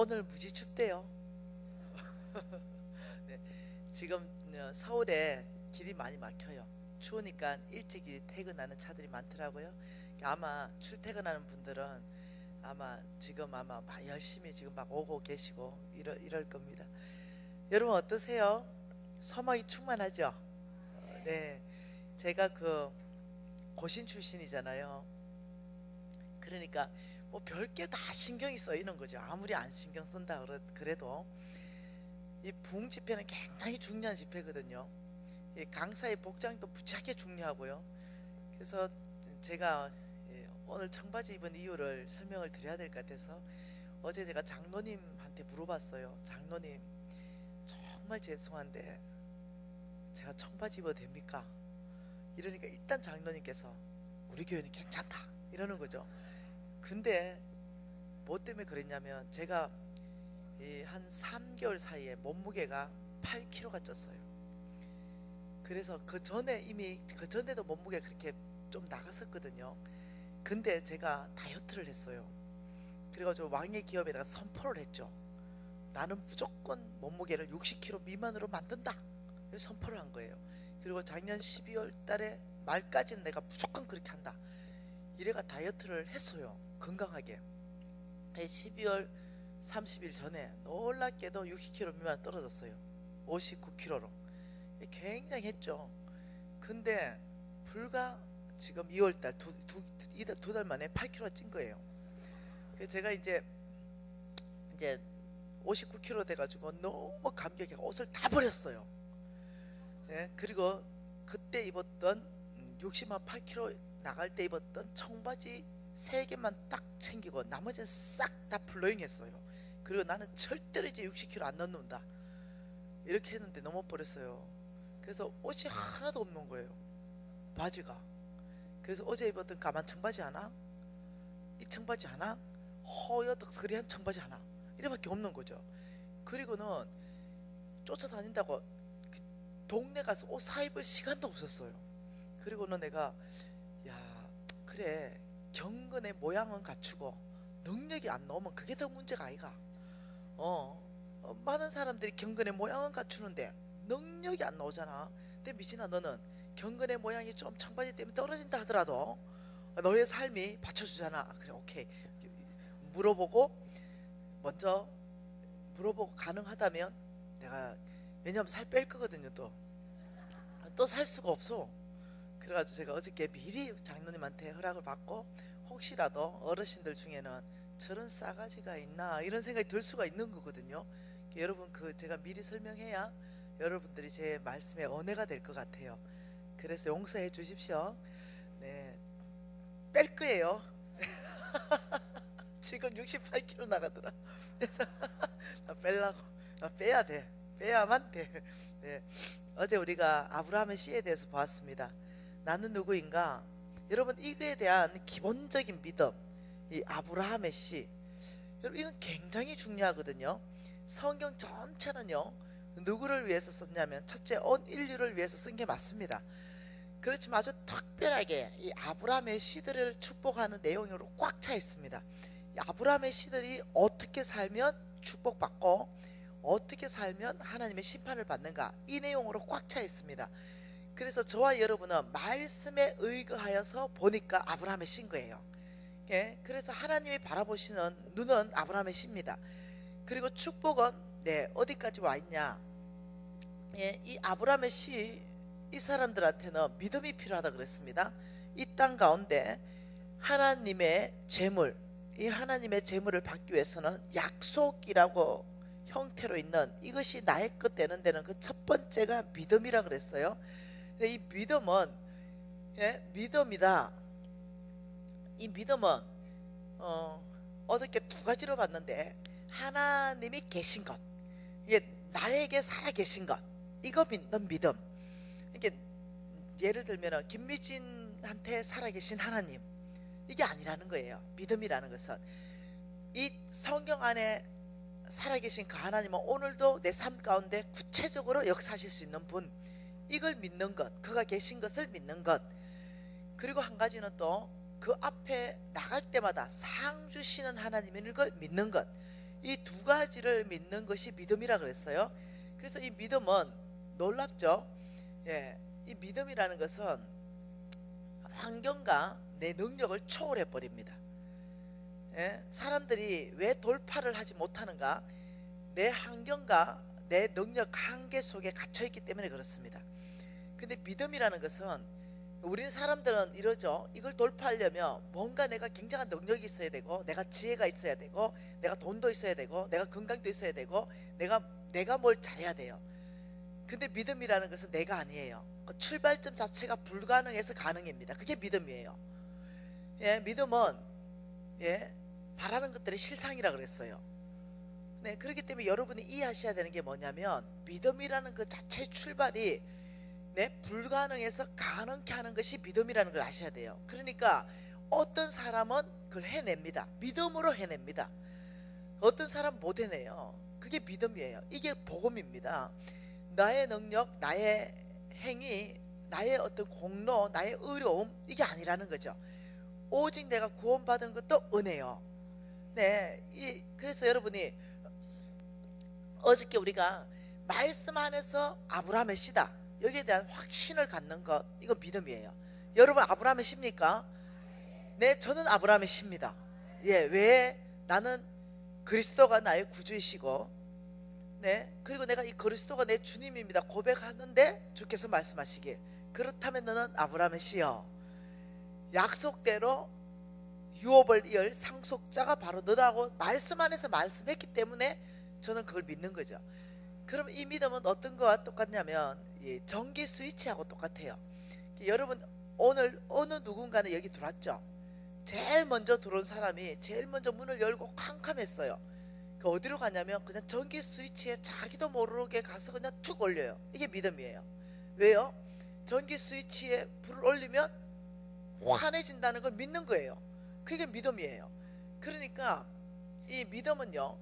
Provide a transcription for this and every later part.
오늘 무지 춥대요. 네, 지금 서울에 길이 많이 막혀요. 추우니까 일찍이 퇴근하는 차들이 많더라고요. 아마 출퇴근하는 분들은 아마 지금 아마 막 열심히 지금 막 오고 계시고 이럴 겁니다. 여러분 어떠세요? 소망이 충만하죠? 네, 제가 그 고신 출신이잖아요. 그러니까 뭐 별게 다 신경이 쓰이는 거죠. 아무리 안 신경 쓴다 그래도 이 부흥 집회는 굉장히 중요한 집회거든요. 이 강사의 복장도 무지하게 중요하고요. 그래서 제가 오늘 청바지 입은 이유를 설명을 드려야 될 것 같아서 어제 제가 장로님한테 물어봤어요. 장로님, 정말 죄송한데 제가 청바지 입어도 됩니까? 이러니까 일단 장로님께서 우리 교회는 괜찮다 이러는 거죠. 근데 뭐 때문에 그랬냐면 제가 한 3개월 사이에 몸무게가 8kg가 쪘어요. 그래서 그 전에 이미 그 전에도 몸무게가 그렇게 좀 나갔었거든요. 근데 제가 다이어트를 했어요. 그래가지고 왕의 기업에다가 선포를 했죠. 나는 무조건 몸무게를 60kg 미만으로 만든다. 선포를 한 거예요. 그리고 작년 12월 달에 말까지는 내가 무조건 그렇게 한다. 이래가 다이어트를 했어요. 건강하게. 12월 30일 전에 놀랍게도 60kg 미만 떨어졌어요. 59kg로. 굉장히 했죠. 근데 불과 지금 2월달 두 달 만에 8kg가 찐 거예요. 그래서 제가 이제 59kg 돼가지고 너무 감격해 옷을 다 버렸어요. 네, 그리고 그때 입었던 68kg 나갈 때 입었던 청바지 3개만 딱 챙기고 나머지는 싹 다 플로잉했어요. 그리고 나는 절대로 이제 60kg 안 넣는다 이렇게 했는데 너무 버렸어요. 그래서 옷이 하나도 없는 거예요. 바지가. 그래서 어제 입었던 까만 청바지 하나, 이 청바지 하나, 허여덕스리한 청바지 하나 이래밖에 없는 거죠. 그리고는 쫓아다닌다고 동네 가서 옷 사입을 시간도 없었어요. 그리고는 내가 야 그래 경건의 모양은 갖추고 능력이 안 나오면 그게 더 문제가 아이가. 많은 사람들이 경건의 모양은 갖추는데 능력이 안 나오잖아. 근데 미진아 너는 경건의 모양이 좀 청바지 때문에 떨어진다 하더라도 너의 삶이 받쳐주잖아. 그래 오케이 물어보고 먼저 물어보고 가능하다면 내가 왜냐면 살 뺄 거거든요. 또 살 수가 없어. 그래가지고 제가 어저께 미리 장로님한테 허락을 받고 혹시라도 어르신들 중에는 저런 싸가지가 있나 이런 생각이 들 수가 있는 거거든요. 여러분 그 제가 미리 설명해야 여러분들이 제 말씀에 은혜가 될 것 같아요. 그래서 용서해 주십시오. 네, 뺄 거예요. 지금 68kg 나가더라. 그래서 나 빼려고 나 빼야 돼. 빼야만 돼. 네. 어제 우리가 아브라함의 씨에 대해서 보았습니다. 나는 누구인가? 여러분 이거에 대한 기본적인 믿음, 이 아브라함의 씨, 여러분 이건 굉장히 중요하거든요. 성경 전체는요 누구를 위해서 썼냐면 첫째 온 인류를 위해서 쓴 게 맞습니다. 그렇지만 아주 특별하게 이 아브라함의 씨들을 축복하는 내용으로 꽉 차 있습니다. 이 아브라함의 씨들이 어떻게 살면 축복받고 어떻게 살면 하나님의 심판을 받는가 이 내용으로 꽉 차 있습니다. 그래서 저와 여러분은 말씀에 의거하여서 보니까 아브라함의 씨인 거예요. 예, 그래서 하나님이 바라보시는 눈은 아브라함의 씨입니다. 그리고 축복은 어디까지 와 있냐? 예, 이 아브라함의 씨, 이 사람들한테는 믿음이 필요하다 그랬습니다. 이 땅 가운데 하나님의 재물, 이 하나님의 재물을 받기 위해서는 약속이라고 형태로 있는 이것이 나의 것 되는 데는 그 첫 번째가 믿음이라 그랬어요. 이 믿음은 믿음이다. 이 믿음은 어저께 두 가지로 봤는데 하나님이 계신 것, 이게 나에게 살아 계신 것, 이거 믿는 믿음. 이게 예를 들면 김미진한테 살아 계신 하나님, 이게 아니라는 거예요. 믿음이라는 것은 이 성경 안에 살아계신 그 하나님은 오늘도 내 삶 가운데 구체적으로 역사하실 수 있는 분, 이걸 믿는 것, 그가 계신 것을 믿는 것. 그리고 한 가지는 또 그 앞에 나갈 때마다 상 주시는 하나님인 걸 믿는 것. 이 두 가지를 믿는 것이 믿음이라 그랬어요. 그래서 이 믿음은 놀랍죠. 예, 이 믿음이라는 것은 환경과 내 능력을 초월해 버립니다. 예, 사람들이 왜 돌파를 하지 못하는가? 내 환경과 내 능력 한계 속에 갇혀 있기 때문에 그렇습니다. 근데 믿음이라는 것은 우리는 사람들은 이러죠. 이걸 돌파하려면 뭔가 내가 굉장한 능력이 있어야 되고, 내가 지혜가 있어야 되고, 내가 돈도 있어야 되고, 내가 건강도 있어야 되고, 내가 뭘 잘해야 돼요. 근데 믿음이라는 것은 내가 아니에요. 그 출발점 자체가 불가능해서 가능입니다. 그게 믿음이에요. 예, 믿음은 바라는 것들의 실상이라 그랬어요. 네, 그렇기 때문에 여러분이 이해하셔야 되는 게 뭐냐면, 믿음이라는 그 자체의 출발이 불가능해서 가능케 하는 것이 믿음이라는 걸 아셔야 돼요. 그러니까 어떤 사람은 그걸 해냅니다. 믿음으로 해냅니다. 어떤 사람은 못 해내요. 그게 믿음이에요. 이게 복음입니다. 나의 능력, 나의 행위, 나의 어떤 공로, 나의 의로움, 이게 아니라는 거죠. 오직 내가 구원받은 것도 은혜요. 네, 그래서 여러분이 어저께 우리가 말씀 안에서 아브라함의 씨다, 여기에 대한 확신을 갖는 것, 이거 믿음이에요. 여러분 아브라함의 씨입니까? 네, 저는 아브라함의 씨입니다. 예, 왜? 나는 그리스도가 나의 구주이시고, 네, 그리고 내가 이 그리스도가 내 주님입니다 고백하는데 주께서 말씀하시길, 그렇다면 너는 아브라함의 씨여, 약속대로 유업을 이을 상속자가 바로 너다고 말씀 안에서 말씀했기 때문에 저는 그걸 믿는 거죠. 그럼 이 믿음은 어떤 거와 똑같냐면 전기 스위치하고 똑같아요. 여러분 오늘 어느 누군가는 여기 들어왔죠. 제일 먼저 들어온 사람이 제일 먼저 문을 열고 캄캄했어요. 어디로 가냐면 그냥 전기 스위치에 자기도 모르게 가서 그냥 툭 올려요. 이게 믿음이에요. 왜요? 전기 스위치에 불을 올리면 환해진다는 걸 믿는 거예요. 그게 믿음이에요. 그러니까 이 믿음은요,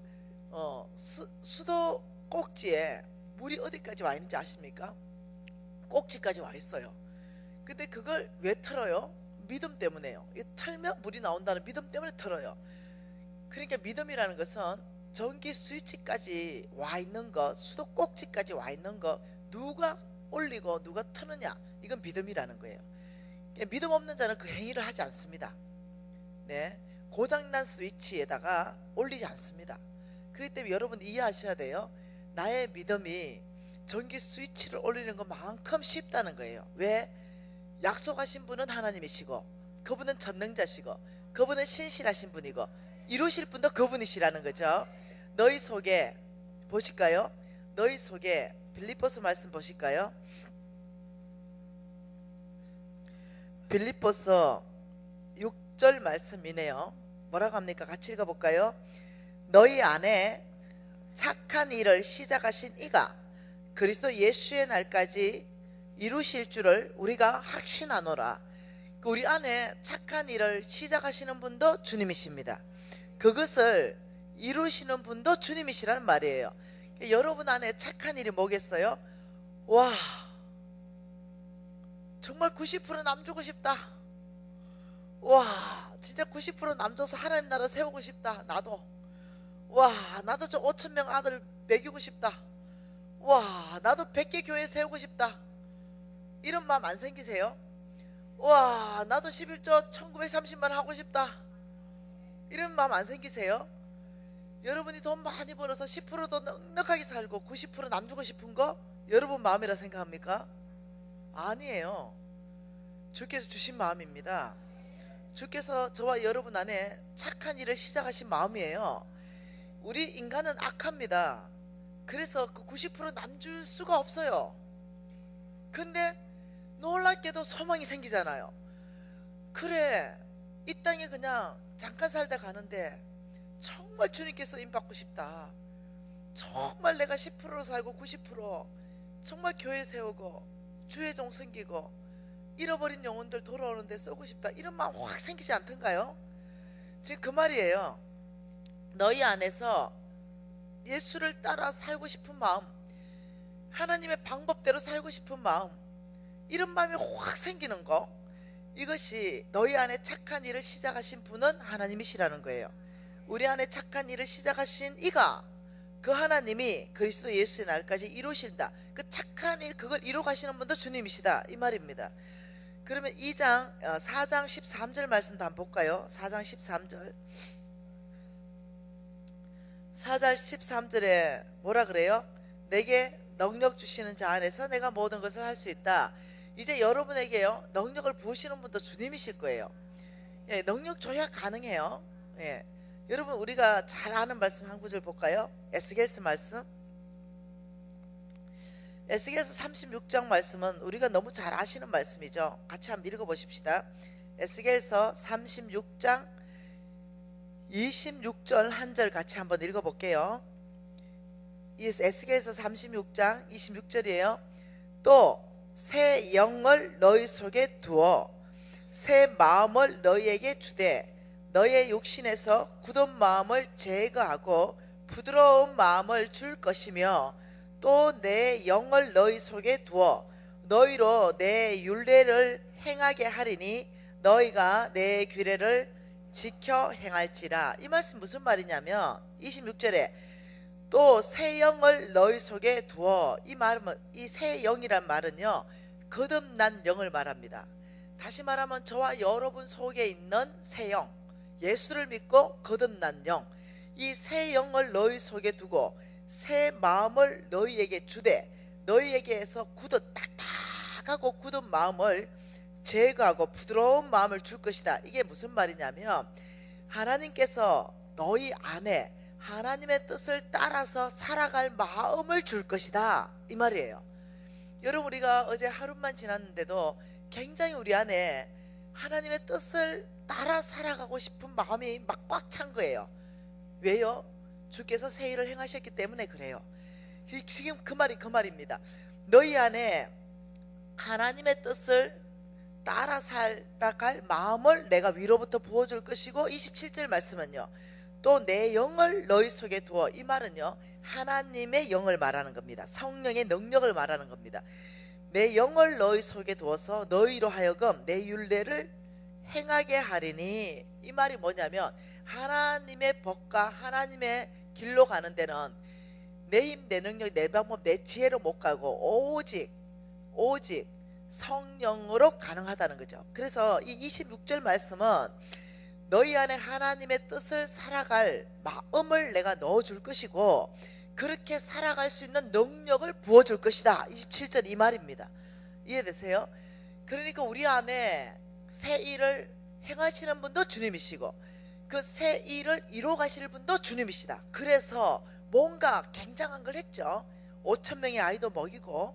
수도 꼭지에 물이 어디까지 와 있는지 아십니까? 꼭지까지 와 있어요. 근데 그걸 왜 틀어요? 믿음 때문에요. 틀면 물이 나온다는 믿음 때문에 틀어요. 그러니까 믿음이라는 것은 전기 스위치까지 와 있는 것, 수도 꼭지까지 와 있는 것, 누가 올리고 누가 트느냐, 이건 믿음이라는 거예요. 믿음 없는 자는 그 행위를 하지 않습니다. 네, 고장난 스위치에다가 올리지 않습니다. 그렇기 때문에 여러분 이해하셔야 돼요. 나의 믿음이 전기 스위치를 올리는 것만큼 쉽다는 거예요. 왜? 약속하신 분은 하나님이시고, 그분은 전능자시고, 그분은 신실하신 분이고, 이루실 분도 그분이시라는 거죠. 너희 속에 보실까요? 너희 속에 빌립보서 말씀 보실까요? 빌립보서 6절 말씀이네요. 뭐라고 합니까? 같이 읽어볼까요? 너희 안에 착한 일을 시작하신 이가 그리스도 예수의 날까지 이루실 줄을 우리가 확신하노라. 우리 안에 착한 일을 시작하시는 분도 주님이십니다. 그것을 이루시는 분도 주님이시라는 말이에요. 여러분 안에 착한 일이 뭐겠어요? 와, 정말 90% 남주고 싶다. 와, 진짜 90% 남줘서 하나님 나라 세우고 싶다. 나도. 와, 나도 저 5,000명 아들 먹이고 싶다. 와, 나도 100개 교회 세우고 싶다. 이런 마음 안 생기세요? 와, 나도 11조 1930만 하고 싶다. 이런 마음 안 생기세요? 여러분이 돈 많이 벌어서 10%도 넉넉하게 살고 90% 남주고 싶은 거 여러분 마음이라 생각합니까? 아니에요. 주께서 주신 마음입니다. 주께서 저와 여러분 안에 착한 일을 시작하신 마음이에요. 우리 인간은 악합니다. 그래서 그 90% 남줄 수가 없어요. 근데 놀랍게도 소망이 생기잖아요. 그래, 이 땅에 그냥 잠깐 살다 가는데 정말 주님께 쓰임 받고 싶다. 정말 내가 10%로 살고 90% 정말 교회 세우고 주의 종 섬기고 잃어버린 영혼들 돌아오는데 쓰고 싶다. 이런 마음 확 생기지 않던가요? 지금 그 말이에요. 너희 안에서 예수를 따라 살고 싶은 마음, 하나님의 방법대로 살고 싶은 마음, 이런 마음이 확 생기는 거, 이것이 너희 안에 착한 일을 시작하신 분은 하나님이시라는 거예요. 우리 안에 착한 일을 시작하신 이가 그 하나님이 그리스도 예수의 날까지 이루신다. 그 착한 일 그걸 이루 가시는 분도 주님이시다 이 말입니다. 그러면 4장 13절 말씀도 한번 볼까요? 4장 13절 4장 13절에 뭐라 그래요? 내게 능력 주시는 자 안에서 내가 모든 것을 할 수 있다. 이제 여러분에게요 능력을 부으시는 분도 주님이실 거예요. 예, 능력 줘야 가능해요. 예. 여러분 우리가 잘 아는 말씀 한 구절 볼까요? 에스겔서 말씀. 에스겔서 36장 말씀은 우리가 너무 잘 아시는 말씀이죠. 같이 한번 읽어보십시다. 에스겔서 36장 26절 한 절 같이 한번 읽어볼게요. 이 에스겔서 36장 26절이에요. 또 새 영을 너희 속에 두어 새 마음을 너희에게 주되 너의 육신에서 굳은 마음을 제거하고 부드러운 마음을 줄 것이며 또 내 영을 너희 속에 두어 너희로 내 율례를 행하게 하리니 너희가 내 규례를 지켜 행할지라. 이 말씀 무슨 말이냐면 26절에 또 새 영을 너희 속에 두어, 이 말은 이 새 영이란 말은요 거듭난 영을 말합니다. 다시 말하면 저와 여러분 속에 있는 새 영, 예수를 믿고 거듭난 영, 이 새 영을 너희 속에 두고 새 마음을 너희에게 주되 너희에게서 굳은 딱딱하고 굳은 마음을 제거하고 부드러운 마음을 줄 것이다. 이게 무슨 말이냐면 하나님께서 너희 안에 하나님의 뜻을 따라서 살아갈 마음을 줄 것이다 이 말이에요. 여러분 우리가 어제 하루만 지났는데도 굉장히 우리 안에 하나님의 뜻을 따라 살아가고 싶은 마음이 막 꽉 찬 거예요. 왜요? 주께서 새 일을 행하셨기 때문에 그래요. 지금 그 말입니다. 너희 안에 하나님의 뜻을 따라 살아갈 마음을 내가 위로부터 부어줄 것이고 27절 말씀은요 또 내 영을 너희 속에 두어, 이 말은요 하나님의 영을 말하는 겁니다. 성령의 능력을 말하는 겁니다. 내 영을 너희 속에 두어서 너희로 하여금 내 율례를 행하게 하리니, 이 말이 뭐냐면 하나님의 법과 하나님의 길로 가는 데는 내 힘, 내 능력, 내 방법, 내 지혜로 못 가고 오직 성령으로 가능하다는 거죠. 그래서 이 26절 말씀은 너희 안에 하나님의 뜻을 살아갈 마음을 내가 넣어줄 것이고 그렇게 살아갈 수 있는 능력을 부어줄 것이다. 27절 이 말입니다. 이해되세요? 그러니까 우리 안에 새 일을 행하시는 분도 주님이시고 그 새 일을 이뤄 가실 분도 주님이시다. 그래서 뭔가 굉장한 걸 했죠. 5천 명의 아이도 먹이고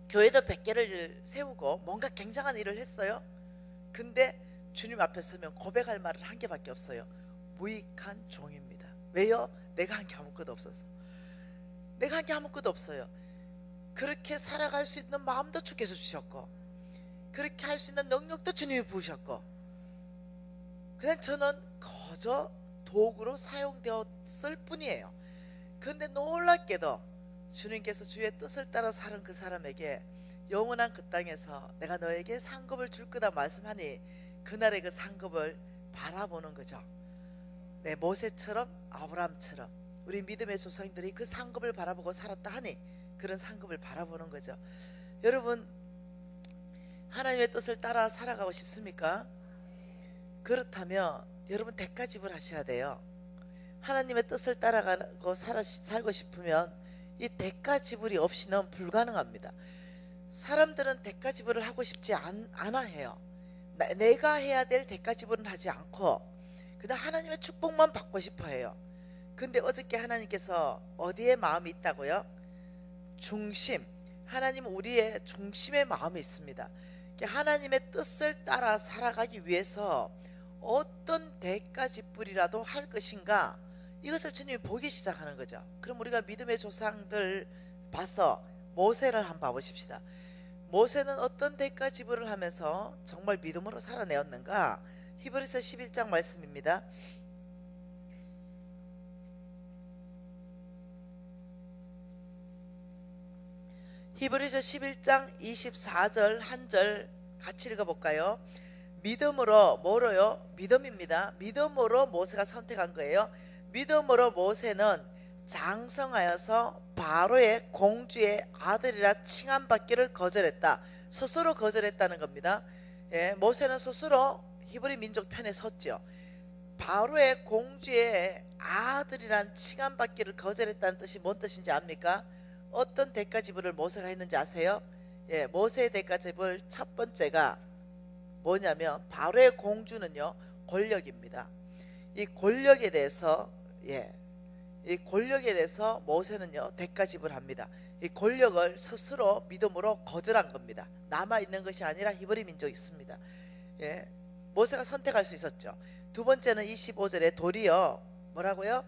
교회도 100개를 세우고 뭔가 굉장한 일을 했어요. 근데 주님 앞에 서면 고백할 말은 한 개밖에 없어요. 무익한 종입니다. 왜요? 내가 한 게 아무것도 없어서. 내가 한 게 아무것도 없어요. 그렇게 살아갈 수 있는 마음도 주께서 주셨고 그렇게 할 수 있는 능력도 주님이 부으셨고 그냥 저는 거저 도구로 사용되었을 뿐이에요. 그런데 놀랍게도 주님께서 주의 뜻을 따라 사는 그 사람에게 영원한 그 땅에서 내가 너에게 상급을 줄 거다 말씀하니 그날의 그 상급을 바라보는 거죠. 네, 모세처럼 아브라함처럼 우리 믿음의 조상들이 그 상급을 바라보고 살았다 하니 그런 상급을 바라보는 거죠. 여러분 하나님의 뜻을 따라 살아가고 싶습니까? 그렇다면 여러분 대가 지불하셔야 돼요. 하나님의 뜻을 따라가고 살고 싶으면 이 대가 지불이 없이는 불가능합니다. 사람들은 대가 지불을 하고 싶지 않아 해요. 내가 해야 될 대가 지불은 하지 않고 그냥 하나님의 축복만 받고 싶어 해요. 근데 어저께 하나님께서 어디에 마음이 있다고요? 중심, 하나님은 우리의 중심의 마음이 있습니다. 하나님의 뜻을 따라 살아가기 위해서 어떤 대가 지불이라도 할 것인가, 이것을 주님이 보기 시작하는 거죠. 그럼 우리가 믿음의 조상들 봐서 모세를 한번 봐보십시다. 모세는 어떤 대가 지불을 하면서 정말 믿음으로 살아내었는가? 히브리서 11장 말씀입니다. 히브리서 11장 24절 한 절 같이 읽어볼까요? 믿음으로 뭐로요? 믿음입니다. 믿음으로 모세가 선택한 거예요. 믿음으로 모세는 장성하여서 바로의 공주의 아들이라 칭함받기를 거절했다. 스스로 거절했다는 겁니다. 예, 모세는 스스로 히브리 민족 편에 섰죠. 바로의 공주의 아들이란 칭함받기를 거절했다는 뜻이 뭔 뜻인지 압니까? 어떤 대가 지불을 모세가 했는지 아세요? 예, 모세의 대가 지불 첫 번째가 뭐냐면 바로의 공주는요 권력입니다. 이 권력에 대해서 이 권력에 대해서 모세는요 대가 지불합니다. 이 권력을 스스로 믿음으로 거절한 겁니다. 남아 있는 것이 아니라 히브리 민족이 있습니다. 예, 모세가 선택할 수 있었죠. 두 번째는 25절에 도리어 뭐라고요?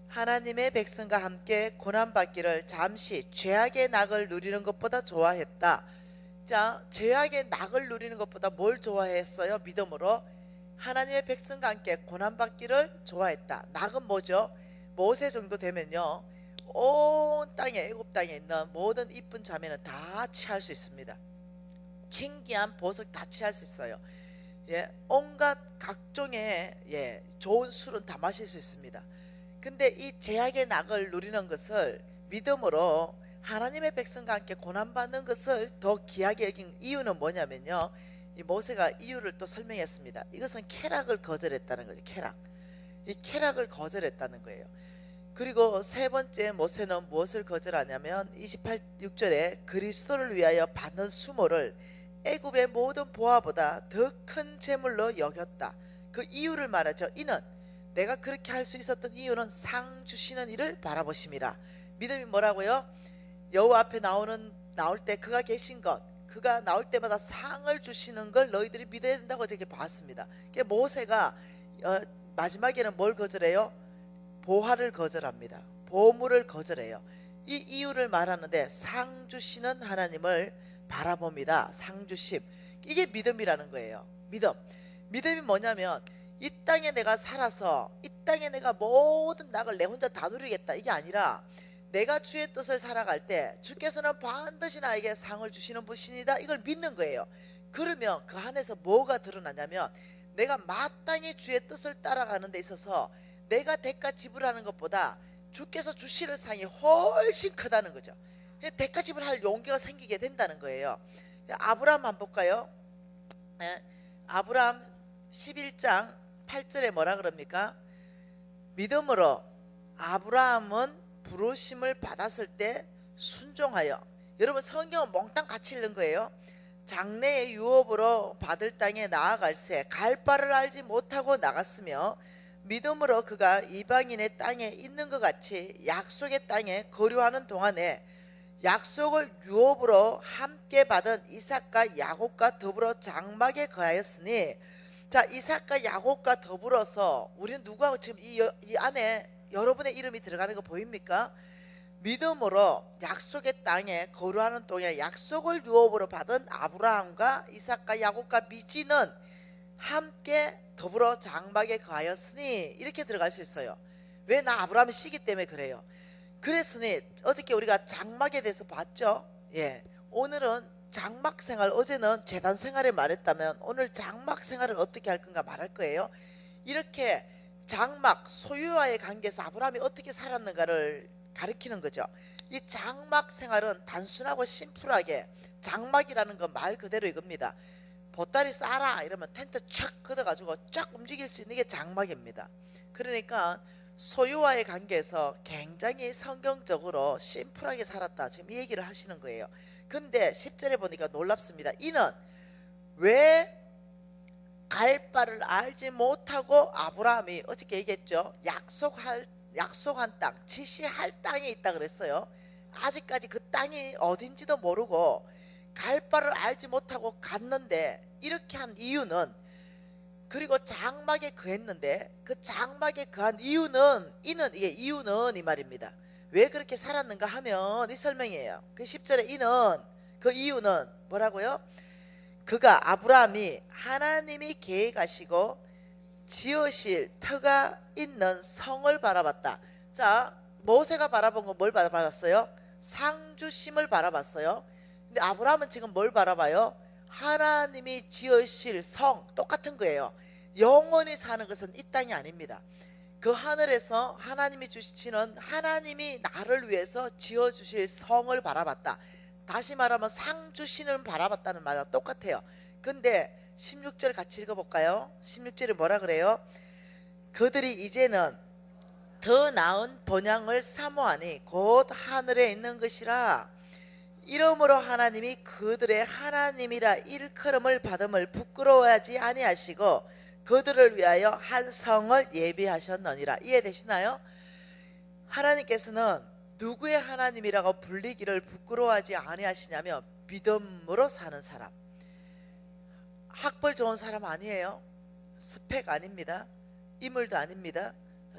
하나님의 백성과 함께 고난받기를 잠시 죄악의 낙을 누리는 것보다 좋아했다. 자, 죄악의 낙을 누리는 것보다 뭘 좋아했어요? 믿음으로 하나님의 백성과 함께 고난받기를 좋아했다. 낙은 뭐죠? 모세 정도 되면요 온 땅에 애굽 땅에 있는 모든 이쁜 자매는 다 취할 수 있습니다. 진기한 보석 다 취할 수 있어요. 예, 온갖 각종의 좋은 술은 다 마실 수 있습니다. 근데 이 죄악의 낙을 누리는 것을 믿음으로 하나님의 백성과 함께 고난받는 것을 더 귀하게 여긴 이유는 뭐냐면요, 이 모세가 이유를 또 설명했습니다. 이것은 쾌락을 거절했다는 거죠. 이 쾌락을 거절했다는 거예요. 그리고 세 번째 모세는 무엇을 거절하냐면 28절에 그리스도를 위하여 받는 수모를 애굽의 모든 보화보다 더 큰 재물로 여겼다. 그 이유를 말하죠. 이는 내가 그렇게 할 수 있었던 이유는 상 주시는 이를 바라보심이라. 믿음이 뭐라고요? 여호와 앞에 나올 때 그가 계신 것, 그가 나올 때마다 상을 주시는 걸 너희들이 믿어야 된다고 저렇게 봤습니다. 모세가 마지막에는 뭘 거절해요? 보화를 거절합니다. 보물을 거절해요. 이 이유를 말하는데 상 주시는 하나님을 바라봅니다. 상 주심. 이게 믿음이라는 거예요. 믿음이 뭐냐면 이 땅에 내가 살아서 이 땅에 내가 모든 낙을 내 혼자 다 누리겠다, 이게 아니라 내가 주의 뜻을 살아갈 때 주께서는 반드시 나에게 상을 주시는 분이다, 이걸 믿는 거예요. 그러면 그 안에서 뭐가 드러나냐면 내가 마땅히 주의 뜻을 따라가는 데 있어서 내가 대가 지불하는 것보다 주께서 주시는 상이 훨씬 크다는 거죠. 대가 지불할 용기가 생기게 된다는 거예요. 아브라함 한번 볼까요? 아브라함 11장 8절에 뭐라 그럽니까? 믿음으로 아브라함은 부르심을 받았을 때 순종하여, 여러분 성경은 몽땅 같이 읽는 거예요. 장래의 유업으로 받을 땅에 나아갈새 갈 바를 알지 못하고 나갔으며 믿음으로 그가 이방인의 땅에 있는 것 같이 약속의 땅에 거류하는 동안에 약속을 유업으로 함께 받은 이삭과 야곱과 더불어 장막에 거하였으니, 자, 이삭과 야곱과 더불어서 우리는 누구하고 지금 이 안에 여러분의 이름이 들어가는 거 보입니까? 믿음으로 약속의 땅에 거류하는 동안에 약속을 유업으로 받은 아브라함과 이삭과 야곱과 미지는 함께 더불어 장막에 거하였으니, 이렇게 들어갈 수 있어요. 왜? 나 아브라함의 씨기 때문에 그래요. 그랬으니 어저께 우리가 장막에 대해서 봤죠. 예, 오늘은 장막 생활, 어제는 제단 생활을 말했다면 오늘 장막 생활을 어떻게 할 건가 말할 거예요. 이렇게 장막, 소유와의 관계에서 아브라함이 어떻게 살았는가를 가리키는 거죠. 이 장막 생활은 단순하고 심플하게, 장막이라는 건 말 그대로 이겁니다. 보따리 싸라 이러면 텐트 촥 걷어가지고 쫙 움직일 수 있는 게 장막입니다. 그러니까 소유와의 관계에서 굉장히 성경적으로 심플하게 살았다, 지금 이 얘기를 하시는 거예요. 근데 10절에 보니까 놀랍습니다. 이는 왜 갈 바를 알지 못하고 아브라함이 어저께 얘기했죠. 약속한 땅, 지시할 땅에 있다 그랬어요. 아직까지 그 땅이 어딘지도 모르고 갈 바를 알지 못하고 갔는데, 이렇게 한 이유는, 그리고 장막에 거했는데 그 장막에 거한 이유는, 이게 이유는 이 말입니다. 왜 그렇게 살았는가 하면 이 설명이에요. 그 10절에 이는, 그 이유는 뭐라고요? 그가, 아브라함이 하나님이 계획하시고 지으실 터가 있는 성을 바라봤다. 자, 모세가 바라본 건 뭘 바라봤어요? 상주심을 바라봤어요. 근데 아브라함은 지금 뭘 바라봐요? 하나님이 지으실 성 똑같은 거예요. 영원히 사는 것은 이 땅이 아닙니다. 그 하늘에서 하나님이 주시는, 하나님이 나를 위해서 지어주실 성을 바라봤다. 다시 말하면 상 주시는 바라봤다는 말과 똑같아요. 근데 16절 같이 읽어볼까요? 16절에 뭐라 그래요? 그들이 이제는 더 나은 본향을 사모하니 곧 하늘에 있는 것이라. 이러므로 하나님이 그들의 하나님이라 일컬음을 받음을 부끄러워하지 아니하시고 그들을 위하여 한 성을 예비하셨느니라. 이해되시나요? 하나님께서는 누구의 하나님이라고 불리기를 부끄러워하지 아니하시냐면 믿음으로 사는 사람. 학벌 좋은 사람 아니에요. 스펙 아닙니다. 인물도 아닙니다.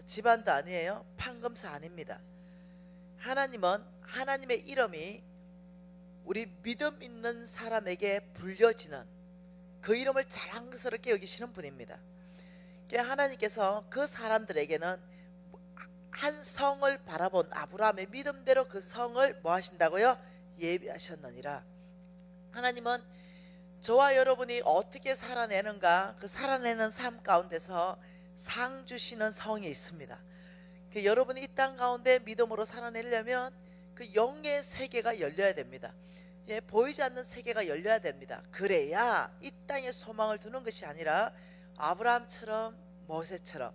집안도 아니에요. 판검사 아닙니다. 하나님은 하나님의 이름이 우리 믿음 있는 사람에게 불려지는 그 이름을 자랑스럽게 여기시는 분입니다. 하나님께서 그 사람들에게는 한 성을 바라본 아브라함의 믿음대로 그 성을 뭐 하신다고요? 예비하셨느니라. 하나님은 저와 여러분이 어떻게 살아내는가, 그 살아내는 삶 가운데서 상 주시는 성이 있습니다. 여러분이 이 땅 가운데 믿음으로 살아내려면 그 영의 세계가 열려야 됩니다. 보이지 않는 세계가 열려야 됩니다. 그래야 이 땅에 소망을 두는 것이 아니라 아브라함처럼 모세처럼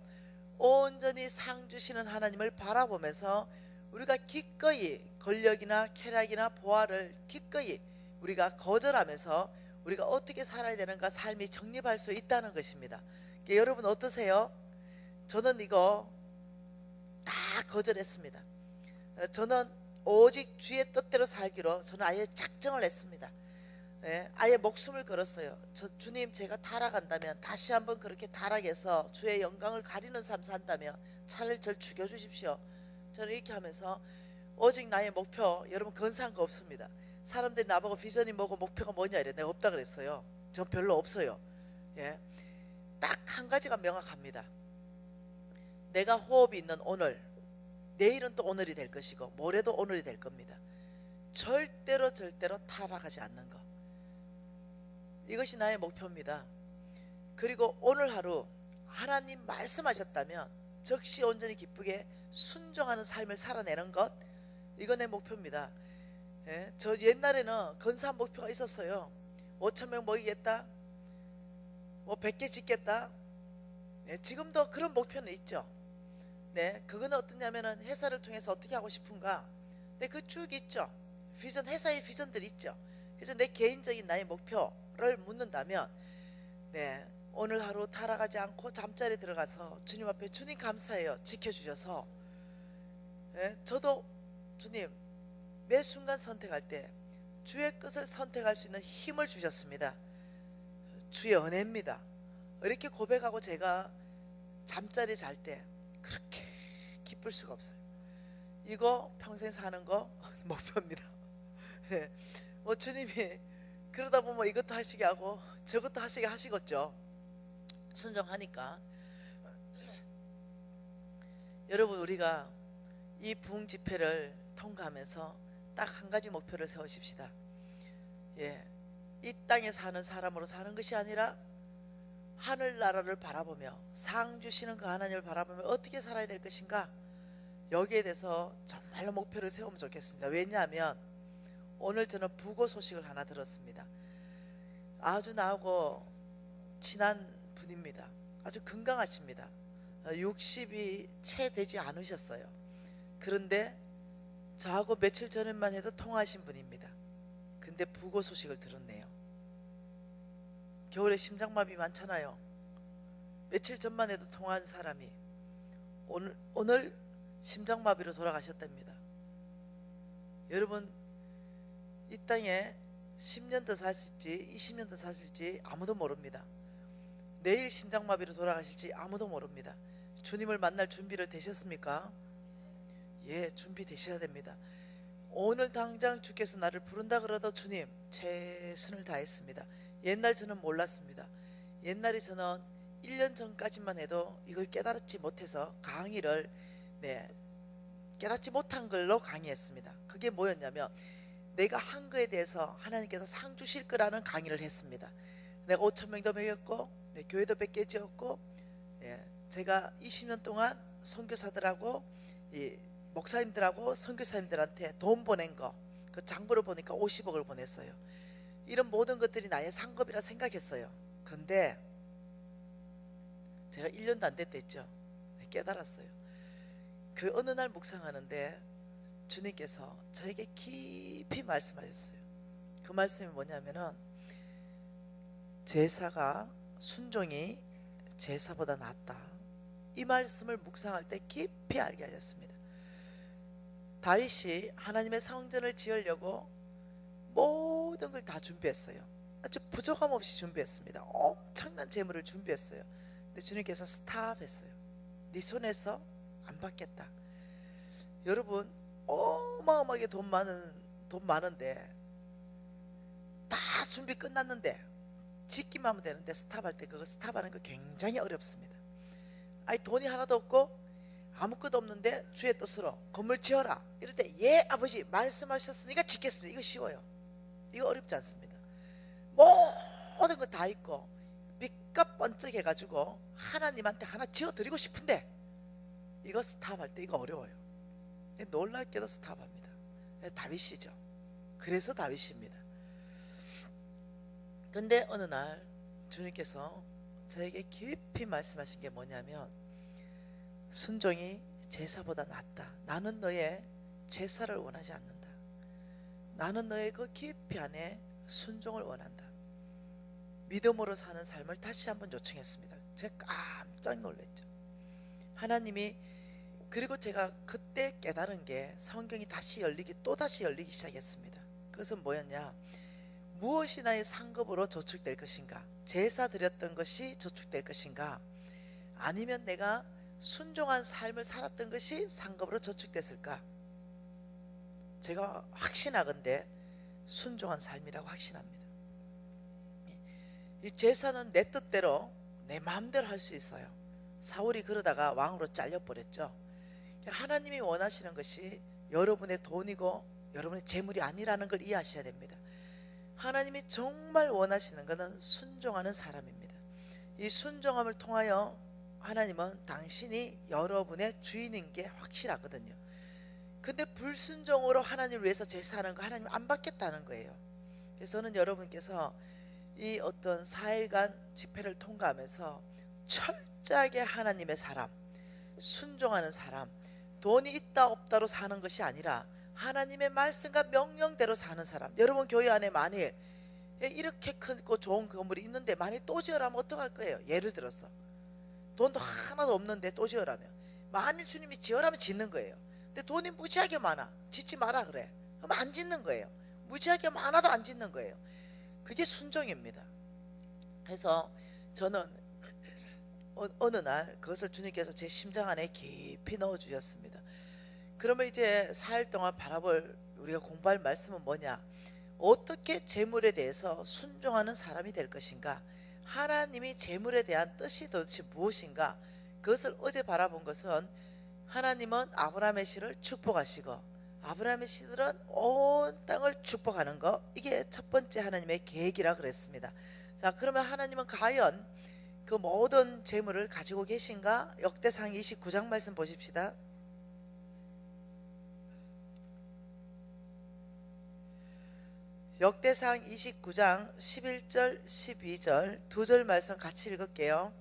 온전히 상 주시는 하나님을 바라보면서 우리가 기꺼이 권력이나 쾌락이나 보화를 기꺼이 우리가 거절하면서 우리가 어떻게 살아야 되는가 삶이 정립할 수 있다는 것입니다. 여러분 어떠세요? 저는 이거 다 거절했습니다. 저는 오직 주의 뜻대로 살기로 저는 아예 작정을 했습니다. 아예 목숨을 걸었어요. 주님, 제가 타락한다면 다시 한번 그렇게 타락해서 주의 영광을 가리는 삶 산다면 차라리 저를 죽여주십시오. 저는 이렇게 하면서 오직 나의 목표, 여러분 근사한 거 없습니다. 사람들이 나보고 비전이 뭐고 목표가 뭐냐 이래. 내가 없다 그랬어요. 전 별로 없어요. 딱 한 가지가 명확합니다. 내가 호흡이 있는 오늘, 내일은 또 오늘이 될 것이고 모레도 오늘이 될 겁니다. 절대로 타락하지 않는 것, 이것이 나의 목표입니다. 그리고 오늘 하루 하나님 말씀하셨다면 즉시 온전히 기쁘게 순종하는 삶을 살아내는 것, 이거 내 목표입니다. 저 옛날에는 근사한 목표가 있었어요. 5,000명 먹이겠다, 뭐 100개 짓겠다. 지금도 그런 목표는 있죠. 그거는 어떠냐면은 회사를 통해서 어떻게 하고 싶은가, 그 쭉 있죠. 비전, 회사의 비전들이 있죠. 그래서 내 개인적인 나의 목표를 묻는다면 오늘 하루 타락하지 않고 잠자리에 들어가서 주님 앞에, 주님 감사해요, 지켜주셔서. 저도 주님 매 순간 선택할 때 주의 뜻을 선택할 수 있는 힘을 주셨습니다. 주의 은혜입니다. 이렇게 고백하고 제가 잠자리 잘 때 그렇게 기쁠 수가 없어요. 이거 평생 사는 거 목표입니다. 뭐 주님이 그러다 보면 이것도 하시게 하고 저것도 하시게 하시겠죠. 순종하니까. 여러분, 우리가 이 부흥 집회를 통과하면서 딱 한 가지 목표를 세우십시다. 이 땅에 사는 사람으로 사는 것이 아니라 하늘나라를 바라보며 상 주시는 그 하나님을 바라보며 어떻게 살아야 될 것인가, 여기에 대해서 정말로 목표를 세우면 좋겠습니다. 왜냐하면 오늘 저는 부고 소식을 하나 들었습니다. 아주 나하고 친한 분입니다. 아주 건강하십니다. 60이 채 되지 않으셨어요. 그런데 저하고 며칠 전에만 해도 통화하신 분입니다. 근데 부고 소식을 들었네요. 겨울에 심장마비 많잖아요. 며칠 전만 해도 통화한 사람이 오늘 심장마비로 돌아가셨답니다. 여러분, 이 땅에 10년 더 사실지 20년 더 사실지 아무도 모릅니다. 내일 심장마비로 돌아가실지 아무도 모릅니다. 주님을 만날 준비를 되셨습니까? 준비되셔야 됩니다. 오늘 당장 주께서 나를 부른다 그러도 주님, 최선을 다했습니다. 옛날 저는 몰랐습니다. 옛날에 저는 1년 전까지만 해도 이걸 깨달지 못해서 강의를 깨닫지 못한 걸로 강의했습니다. 그게 뭐였냐면 내가 한 거에 대해서 하나님께서 상 주실 거라는 강의를 했습니다. 내가 5,000명도 먹였고, 내 교회도 100개 지었고, 제가 20년 동안 선교사들하고 이 목사님들하고 선교사님들한테 돈 보낸 거, 그 장부를 보니까 50억을 보냈어요. 이런 모든 것들이 나의 상급이라 생각했어요. 근데 제가 1년도 안 됐댔죠. 깨달았어요. 그 어느 날 묵상하는데 주님께서 저에게 깊이 말씀하셨어요. 그 말씀이 뭐냐면은 제사가 순종이 제사보다 낫다. 이 말씀을 묵상할 때 깊이 알게 하셨습니다. 다윗이 하나님의 성전을 지으려고 모든 걸 다 준비했어요. 아주 부족함 없이 준비했습니다. 엄청난 재물을 준비했어요. 근데 주님께서 스탑했어요. 네 손에서 안 받겠다. 여러분 어마어마하게 돈 많은데 다 준비 끝났는데 짓기만 하면 되는데 스탑할 때 그거 스탑하는 거 굉장히 어렵습니다. 아니 돈이 하나도 없고 아무것도 없는데 주의 뜻으로 건물 지어라 이럴 때 예 아버지 말씀하셨으니까 짓겠습니다. 이거 쉬워요. 이거 어렵지 않습니다. 모든 거 다 있고 밑값 번쩍 해가지고 하나님한테 하나 지어드리고 싶은데 이거 스탑할 때 이거 어려워요. 놀랍게도 스탑합니다. 다윗이죠. 그래서 다윗입니다. 근데 어느 날 주님께서 저에게 깊이 말씀하신 게 뭐냐면 순종이 제사보다 낫다. 나는 너의 제사를 원하지 않는다. 나는 너의 그 깊이 안에 순종을 원한다. 믿음으로 사는 삶을 다시 한번 요청했습니다. 제가 깜짝 놀랐죠. 하나님이 그리고 제가 그때 깨달은 게 성경이 또다시 열리기 시작했습니다. 그것은 뭐였냐? 무엇이 나의 상급으로 저축될 것인가? 제사 드렸던 것이 저축될 것인가? 아니면 내가 순종한 삶을 살았던 것이 상급으로 저축됐을까? 제가 확신하건대 순종한 삶이라고 확신합니다. 이 제사는 내 뜻대로 내 마음대로 할 수 있어요. 사울이 그러다가 왕으로 잘려버렸죠. 하나님이 원하시는 것이 여러분의 돈이고 여러분의 재물이 아니라는 걸 이해하셔야 됩니다. 하나님이 정말 원하시는 것은 순종하는 사람입니다. 이 순종함을 통하여 하나님은 당신이 여러분의 주인인 게 확실하거든요. 근데 불순종으로 하나님을 위해서 제사하는 거 하나님 안 받겠다는 거예요. 그래서 저는 여러분께서 이 어떤 4일간 집회를 통과하면서 철저하게 하나님의 사람, 순종하는 사람, 돈이 있다 없다로 사는 것이 아니라 하나님의 말씀과 명령대로 사는 사람. 여러분 교회 안에 만일 이렇게 크고 좋은 건물이 있는데 만일 또 지으라면 어떡할 거예요? 예를 들어서 돈도 하나도 없는데 또 지으라면, 만일 주님이 지으라면 짓는 거예요. 근데 돈이 무지하게 많아, 짓지 마라 그래. 그럼 안 짓는 거예요. 무지하게 많아도 안 짓는 거예요. 그게 순종입니다. 그래서 저는 어느 날 그것을 주님께서 제 심장 안에 깊이 넣어 주셨습니다. 그러면 이제 4일 동안 바라볼 우리가 공부할 말씀은 뭐냐? 어떻게 재물에 대해서 순종하는 사람이 될 것인가? 하나님이 재물에 대한 뜻이 도대체 무엇인가? 그것을 어제 바라본 것은 하나님은 아브라함의 씨를 축복하시고 아브라함의 씨들은 온 땅을 축복하는 거, 이게 첫 번째 하나님의 계획이라 그랬습니다. 자, 그러면 하나님은 과연 그 모든 재물을 가지고 계신가? 역대상 29장 말씀 보십시다. 역대상 29장 11절 12절 두 절 말씀 같이 읽을게요.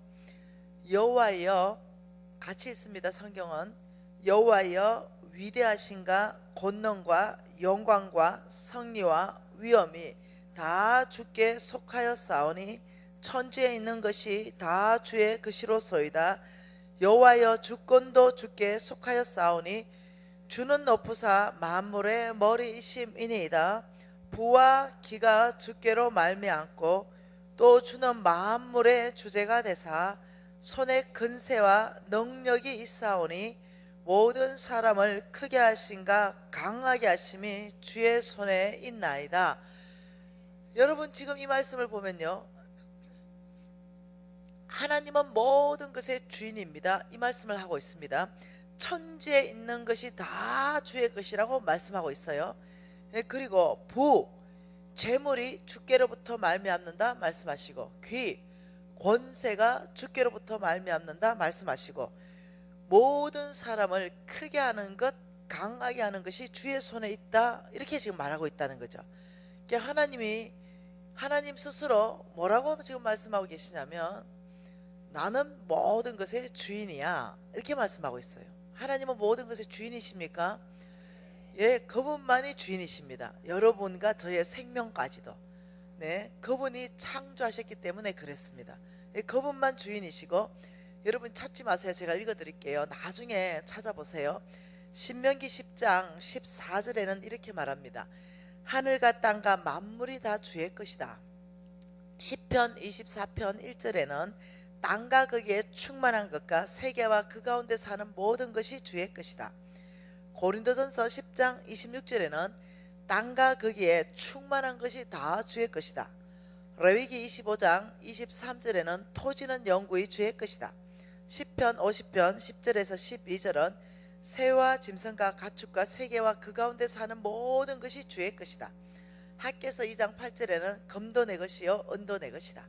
여호와여, 같이 있습니다. 성경은 여호와여 위대하신가? 권능과 영광과 성리와 위엄이 다 주께 속하였사오니 천지에 있는 것이 다 주의 것이로소이다. 여호와여 주권도 주께 속하였사오니 주는 높으사 만물의 머리이심이니이다. 부와 기가 주께로 말미암고 또 주는 만물의 주제가 되사 손에 근세와 능력이 있사오니 모든 사람을 크게 하신가 강하게 하심이 주의 손에 있나이다. 여러분 지금 이 말씀을 보면요, 하나님은 모든 것의 주인입니다. 이 말씀을 하고 있습니다. 천지에 있는 것이 다 주의 것이라고 말씀하고 있어요. 그리고 부 재물이 주께로부터 말미암는다 말씀하시고, 귀 권세가 주께로부터 말미암는다 말씀하시고, 모든 사람을 크게 하는 것, 강하게 하는 것이 주의 손에 있다, 이렇게 지금 말하고 있다는 거죠. 하나님 스스로 뭐라고 지금 말씀하고 계시냐면, 나는 모든 것의 주인이야, 이렇게 말씀하고 있어요. 하나님은 모든 것의 주인이십니까? 예, 그분만이 주인이십니다. 여러분과 저의 생명까지도. 네, 그분이 창조하셨기 때문에 그랬습니다. 예, 그분만 주인이시고, 여러분 찾지 마세요. 제가 읽어드릴게요. 나중에 찾아보세요. 신명기 10장 14절에는 이렇게 말합니다. 하늘과 땅과 만물이 다 주의 것이다. 시편 24편 1절에는 땅과 거기에 충만한 것과 세계와 그 가운데 사는 모든 것이 주의 것이다. 고린도전서 10장 26절에는 땅과 거기에 충만한 것이 다 주의 것이다. 레위기 25장 23절에는 토지는 영구히 주의 것이다. 시편 50편 10절에서 12절은 새와 짐승과 가축과 세계와 그 가운데 사는 모든 것이 주의 것이다. 학개서 2장 8절에는 금도 내 것이요 은도 내 것이다.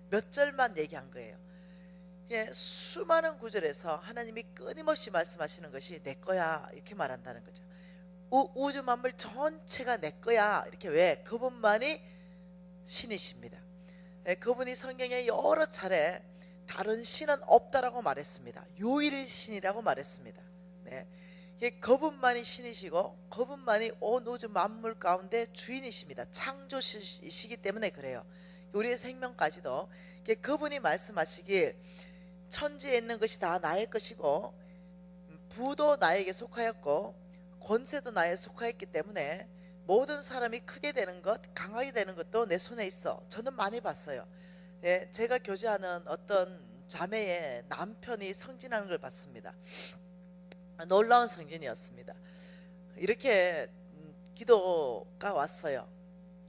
몇 절만 얘기한 거예요. 예, 수많은 구절에서 하나님이 끊임없이 말씀하시는 것이 내 거야, 이렇게 말한다는 거죠. 우주 만물 전체가 내 거야, 이렇게. 왜? 그분만이 신이십니다. 예, 그분이 성경에 여러 차례 다른 신은 없다라고 말했습니다. 유일신이라고 말했습니다. 네, 예, 그분만이 신이시고 그분만이 온 우주 만물 가운데 주인이십니다. 창조시기 때문에 그래요. 우리의 생명까지도 그분이 말씀하시길 천지에 있는 것이 다 나의 것이고, 부도 나에게 속하였고 권세도 나에게 속하였기 때문에 모든 사람이 크게 되는 것, 강하게 되는 것도 내 손에 있어. 저는 많이 봤어요. 예, 제가 교제하는 어떤 자매의 남편이 성진하는 걸 봤습니다. 놀라운 성진이었습니다. 이렇게 기도가 왔어요.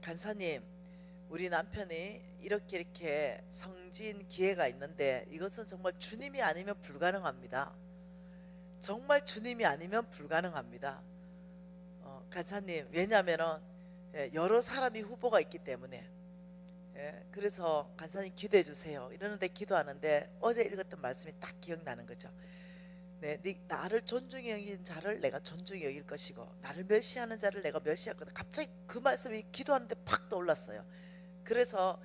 간사님, 우리 남편이 이렇게 성진 기회가 있는데 이것은 정말 주님이 아니면 불가능합니다. 정말 주님이 아니면 불가능합니다. 간사님, 왜냐하면 여러 사람이 후보가 있기 때문에. 예, 그래서 간사님 기도해 주세요 이러는데, 기도하는데 어제 읽었던 말씀이 딱 기억나는 거죠. 네, 나를 존중히 여기는 자를 내가 존중히 여길 것이고 나를 멸시하는 자를 내가 멸시할 거다. 갑자기 그 말씀이 기도하는데 팍 떠올랐어요. 그래서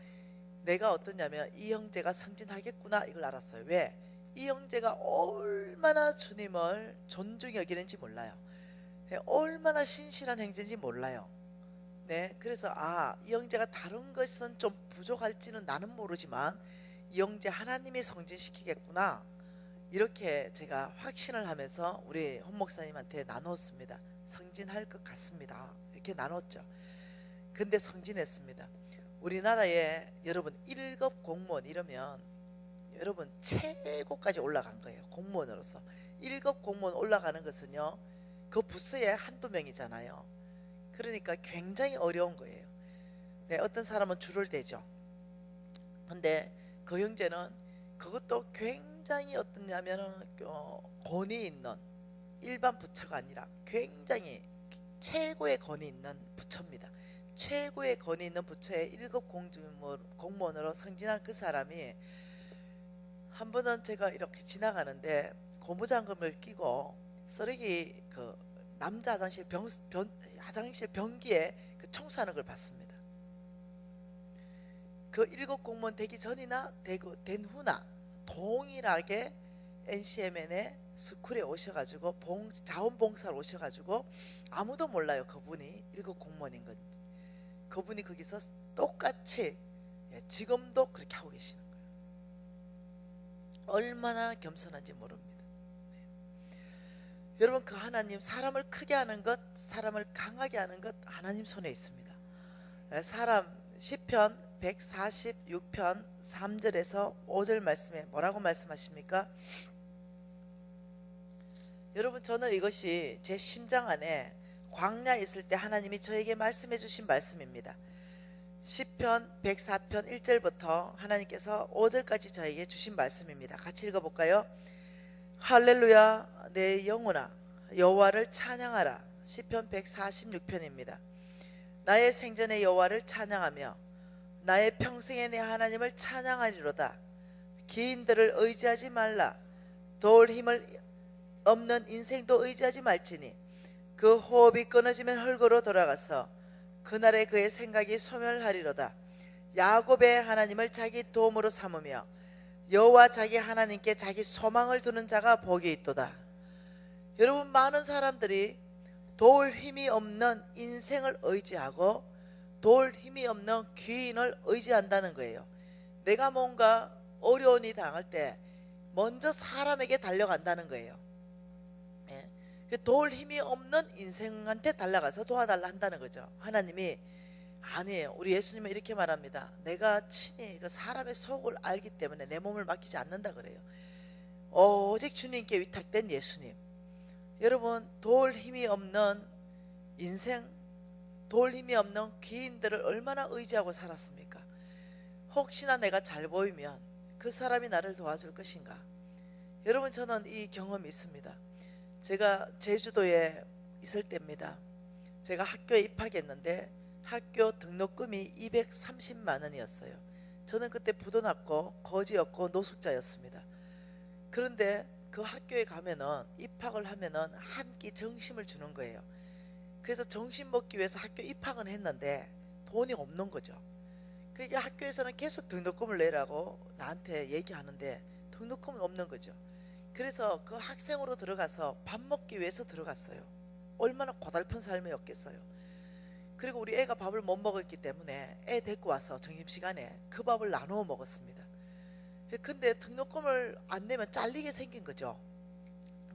내가 어떠냐면, 이 형제가 성진하겠구나, 이걸 알았어요. 왜? 이 형제가 얼마나 주님을 존중히 여기는지 몰라요. 얼마나 신실한 형제인지 몰라요. 네, 그래서 이 형제가 다른 것은 좀 부족할지는 나는 모르지만 이 형제 하나님이 성진시키겠구나, 이렇게 제가 확신을 하면서 우리 헌 목사님한테 나눴습니다. 성진할 것 같습니다, 이렇게 나눴죠. 근데 성진했습니다. 우리나라에 여러분 1급 공무원 이러면 여러분 최고까지 올라간 거예요. 공무원으로서 1급 공무원 올라가는 것은요, 그 부서에 한두 명이잖아요. 그러니까 굉장히 어려운 거예요. 네, 어떤 사람은 줄을 대죠. 근데 그 형제는 그것도 굉장히 어떠냐면은 권위 있는 일반 부처가 아니라 굉장히 최고의 권위 있는 부처입니다. 최고의 권위 있는 부처의 1급 공무원으로 승진한 그 사람이, 한 번은 제가 이렇게 지나가는데 고무장갑을 끼고 쓰레기 남자 화장실 변기에 청소하는 걸 봤습니다. 그 1급 공무원 되기 전이나 된 후나 동일하게 NCMN의 스쿨에 오셔가지고 자원봉사로 오셔가지고 아무도 몰라요, 그분이 1급 공무원인 건. 그분이 거기서 똑같이 지금도 그렇게 하고 계시는 거예요. 얼마나 겸손한지 모릅니다. 네. 여러분, 그 하나님, 사람을 크게 하는 것, 사람을 강하게 하는 것 하나님 손에 있습니다. 시편 146편 3절에서 5절 말씀에 뭐라고 말씀하십니까? 여러분, 저는 이것이 제 심장 안에 광야에 있을 때 하나님이 저에게 말씀해 주신 말씀입니다. 시편 104편 1절부터 하나님께서 5절까지 저에게 주신 말씀입니다. 같이 읽어볼까요? 할렐루야, 내 영혼아 여호와를 찬양하라. 시편 146편입니다. 나의 생전의 여호와를 찬양하며 나의 평생의 내 하나님을 찬양하리로다. 기인들을 의지하지 말라. 도울 힘을 없는 인생도 의지하지 말지니 그 호흡이 끊어지면 흙으로 돌아가서 그날에 그의 생각이 소멸하리로다. 야곱의 하나님을 자기 도움으로 삼으며 여호와 자기 하나님께 자기 소망을 두는 자가 복이 있도다. 여러분, 많은 사람들이 도울 힘이 없는 인생을 의지하고 도울 힘이 없는 귀인을 의지한다는 거예요. 내가 뭔가 어려운 일 당할 때 먼저 사람에게 달려간다는 거예요. 도울 힘이 없는 인생한테 달려가서 도와달라 한다는 거죠. 하나님이 아니에요. 우리 예수님은 이렇게 말합니다. 내가 친히 그 사람의 속을 알기 때문에 내 몸을 맡기지 않는다 그래요. 오직 주님께 위탁된 예수님. 여러분, 도울 힘이 없는 인생, 도울 힘이 없는 귀인들을 얼마나 의지하고 살았습니까? 혹시나 내가 잘 보이면 그 사람이 나를 도와줄 것인가? 여러분, 저는 이 경험이 있습니다. 제가 제주도에 있을 때입니다. 제가 학교에 입학했는데 학교 등록금이 230만 원이었어요. 저는 그때 부도났고 거지였고 노숙자였습니다. 그런데 그 학교에 가면은 입학을 하면은 한 끼 정심을 주는 거예요. 그래서 정심 먹기 위해서 학교 입학은 했는데 돈이 없는 거죠. 그러니까 학교에서는 계속 등록금을 내라고 나한테 얘기하는데 등록금은 없는 거죠. 그래서 그 학생으로 들어가서 밥 먹기 위해서 들어갔어요. 얼마나 고달픈 삶이었겠어요. 그리고 우리 애가 밥을 못 먹었기 때문에 애 데리고 와서 점심시간에 그 밥을 나누어 먹었습니다. 근데 등록금을 안 내면 잘리게 생긴 거죠.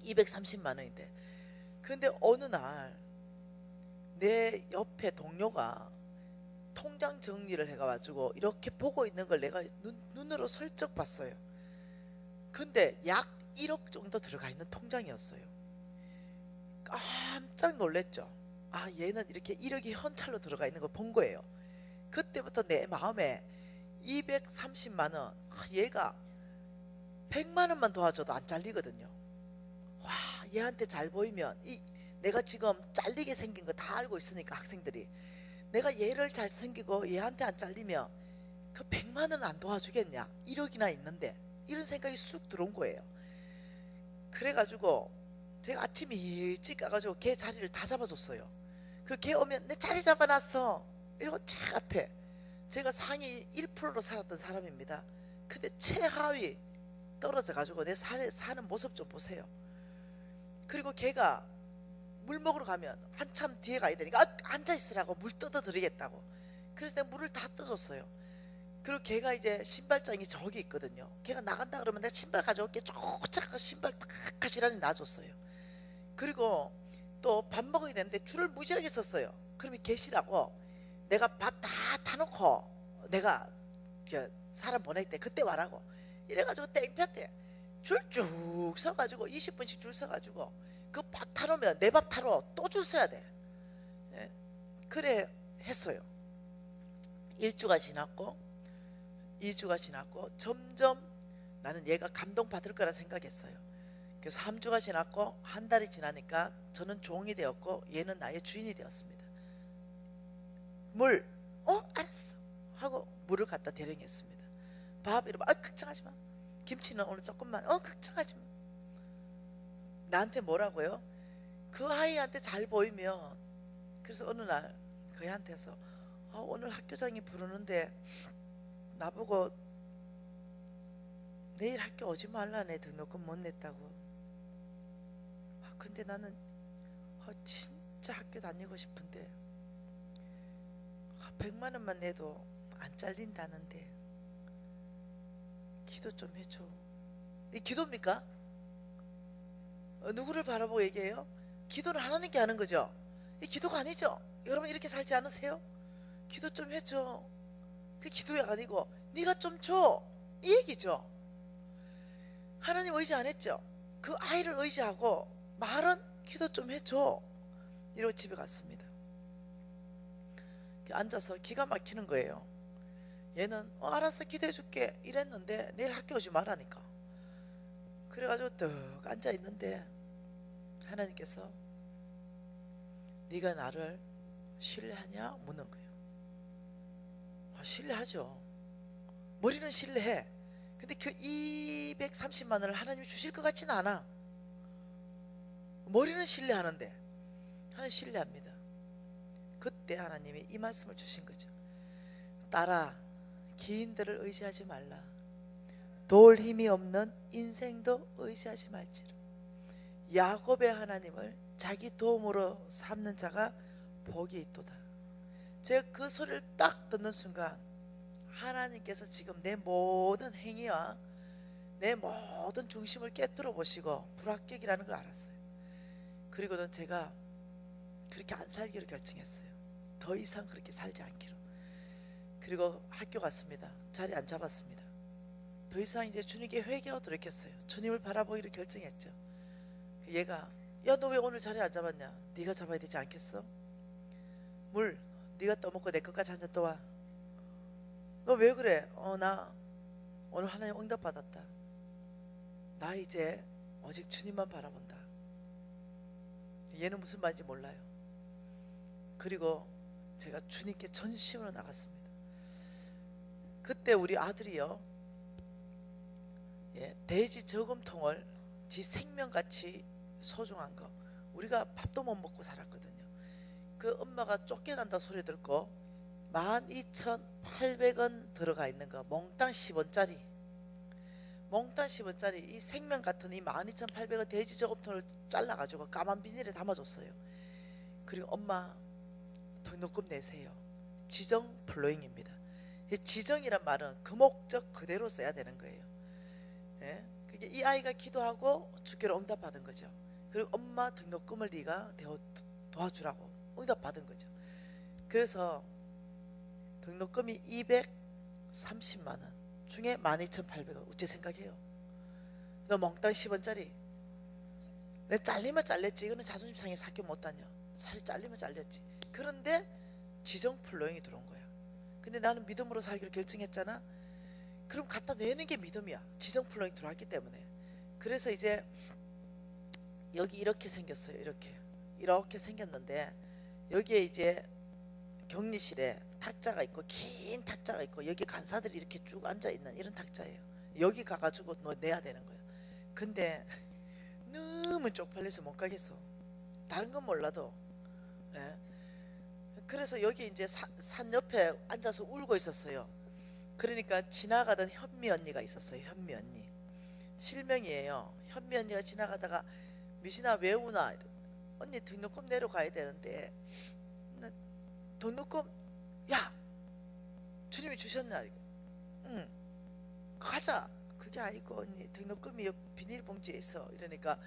230만 원인데. 근데 어느 날 내 옆에 동료가 통장 정리를 해가지고 이렇게 보고 있는 걸 내가 눈으로 슬쩍 봤어요. 근데 약 1억 정도 들어가 있는 통장이었어요. 깜짝 놀랐죠. 아, 얘는 이렇게 1억이 현찰로 들어가 있는 걸 본 거예요. 그때부터 내 마음에 230만 원, 얘가 100만 원만 도와줘도 안 잘리거든요. 와, 얘한테 잘 보이면 내가 지금 잘리게 생긴 거 다 알고 있으니까 학생들이 내가 얘를 잘 섬기고 얘한테 안 잘리면 그 100만 원 안 도와주겠냐, 1억이나 있는데, 이런 생각이 쑥 들어온 거예요. 그래가지고 제가 아침에 일찍 가가지고 걔 자리를 다 잡아줬어요. 그리고 걔 오면 내 자리 잡아놨어 이러고 차 앞에, 제가 상위 1%로 살았던 사람입니다. 근데 최하위 떨어져 가지고 내 사는 모습 좀 보세요. 그리고 걔가 물 먹으러 가면 한참 뒤에 가야 되니까 앉아있으라고 물 떠다 드리겠다고. 그래서 내가 물을 다 떠줬어요. 그리고 걔가 이제 신발장이 저기 있거든요. 걔가 나간다 그러면 내가 신발 가져올게 쫓아가 신발 딱 가시라니 놔줬어요. 그리고 또 밥 먹어야 되는데 줄을 무지하게 섰어요. 그러면 계시라고 내가 밥 다 타놓고 내가 사람 보낼 때 그때 와라고 이래가지고 땡볕에 줄 쭉 서가지고 20분씩 줄 서가지고 그 밥 타놓으면 내 밥 타러 또 줄 서야 돼. 그래 했어요. 1주가 지났고 2주가 지났고 점점 나는 얘가 감동받을 거라 생각했어요. 그래서 3주가 지났고 한 달이 지나니까 저는 종이 되었고 얘는 나의 주인이 되었습니다. 물, 알았어 하고 물을 갖다 대령했습니다. 밥 이러면 걱정하지 마. 김치는 오늘 조금만, 걱정하지 마. 나한테 뭐라고요? 그 아이한테 잘 보이면. 그래서 어느 날 그 애한테서 오늘 학교장이 부르는데 나보고 내일 학교 오지 말라네, 등록금 못 냈다고. 근데 나는 진짜 학교 다니고 싶은데 100만 원만 내도 안 잘린다는데 기도 좀 해줘. 이 기도입니까? 누구를 바라보고 얘기해요? 기도는 하나님께 하는 거죠. 이 기도가 아니죠. 여러분 이렇게 살지 않으세요? 기도 좀 해줘. 그 기도가 아니고 네가 좀 줘, 이 얘기죠. 하나님 의지 안 했죠. 그 아이를 의지하고 말은 기도 좀 해줘 이러고 집에 갔습니다. 앉아서 기가 막히는 거예요. 얘는 알았어 기도해 줄게 이랬는데 내일 학교 오지 말라니까. 그래가지고 뚝 앉아있는데 하나님께서 네가 나를 신뢰하냐? 묻는 거예요. 신뢰하죠. 머리는 신뢰해. 근데 그 230만 원을 하나님이 주실 것 같지는 않아. 머리는 신뢰하는데 하나님 신뢰합니다. 그때 하나님이 이 말씀을 주신 거죠. 딸아, 기인들을 의지하지 말라. 도울 힘이 없는 인생도 의지하지 말지라. 야곱의 하나님을 자기 도움으로 삼는 자가 복이 있도다. 제가 그 소리를 딱 듣는 순간 하나님께서 지금 내 모든 행위와 내 모든 중심을 깨뜨려 보시고 불합격이라는 걸 알았어요. 그리고는 제가 그렇게 안 살기로 결정했어요. 더 이상 그렇게 살지 않기로. 그리고 학교 갔습니다. 자리 안 잡았습니다. 더 이상 이제 주님께 회개하고 돌이켰어요. 주님을 바라보기로 결정했죠. 얘가 야, 너 왜 오늘 자리 안 잡았냐? 네가 잡아야 되지 않겠어? 물 네가 떠먹고 내 것까지 한 잔 떠와. 너 왜 그래? 나 오늘 하나님 응답 받았다. 나 이제 오직 주님만 바라본다. 얘는 무슨 말인지 몰라요. 그리고 제가 주님께 전심으로 나갔습니다. 그때 우리 아들이요, 돼지 저금통을 지 생명같이 소중한 거, 우리가 밥도 못 먹고 살았거든요. 그 엄마가 쫓겨난다 소리 듣고 12,800원 들어가 있는 거, 몽땅 10원짜리, 몽땅 10원짜리 이 생명 같은 이 12,800원 돼지 저금통을 잘라가지고 까만 비닐에 담아줬어요. 그리고 엄마 등록금 내세요. 지정 플로잉입니다. 지정이란 말은 그 목적 그대로 써야 되는 거예요. 그게 이 아이가 기도하고 주께로 응답받은 거죠. 그리고 엄마 등록금을 네가 도와주라고 응답받은 거죠. 그래서 등록금이 230만 원 중에 12,800원. 어째 생각해요? 너 몽땅 10원짜리. 내 잘리면 잘렸지. 이거는 자존심 상해 학교 못 다녀. 살이 잘리면 잘렸지. 그런데 지정 플로잉이 들어온 거야. 근데 나는 믿음으로 살기로 결정했잖아. 그럼 갖다 내는 게 믿음이야. 지정 플로잉 들어왔기 때문에. 그래서 이제 여기 이렇게 생겼어요. 이렇게 생겼는데 여기에 이제 격리실에 탁자가 있고 긴 탁자가 있고 여기 간사들이 이렇게 쭉 앉아있는 이런 탁자예요. 여기 가가지고 너 내야 되는 거야. 근데 너무 쪽팔려서 못 가겠어. 다른 건 몰라도. 그래서 여기 이제 산 옆에 앉아서 울고 있었어요. 그러니까 지나가던 현미 언니가 있었어요. 현미 언니, 실명이에요. 현미 언니가 지나가다가 미신아 왜 우나? 언니 등록금 내러 가야 되는데. 등록금, 야 주님이 주셨나? 응, 가자. 그게 아니고 언니 등록금이 비닐봉지에 있어. 이러니까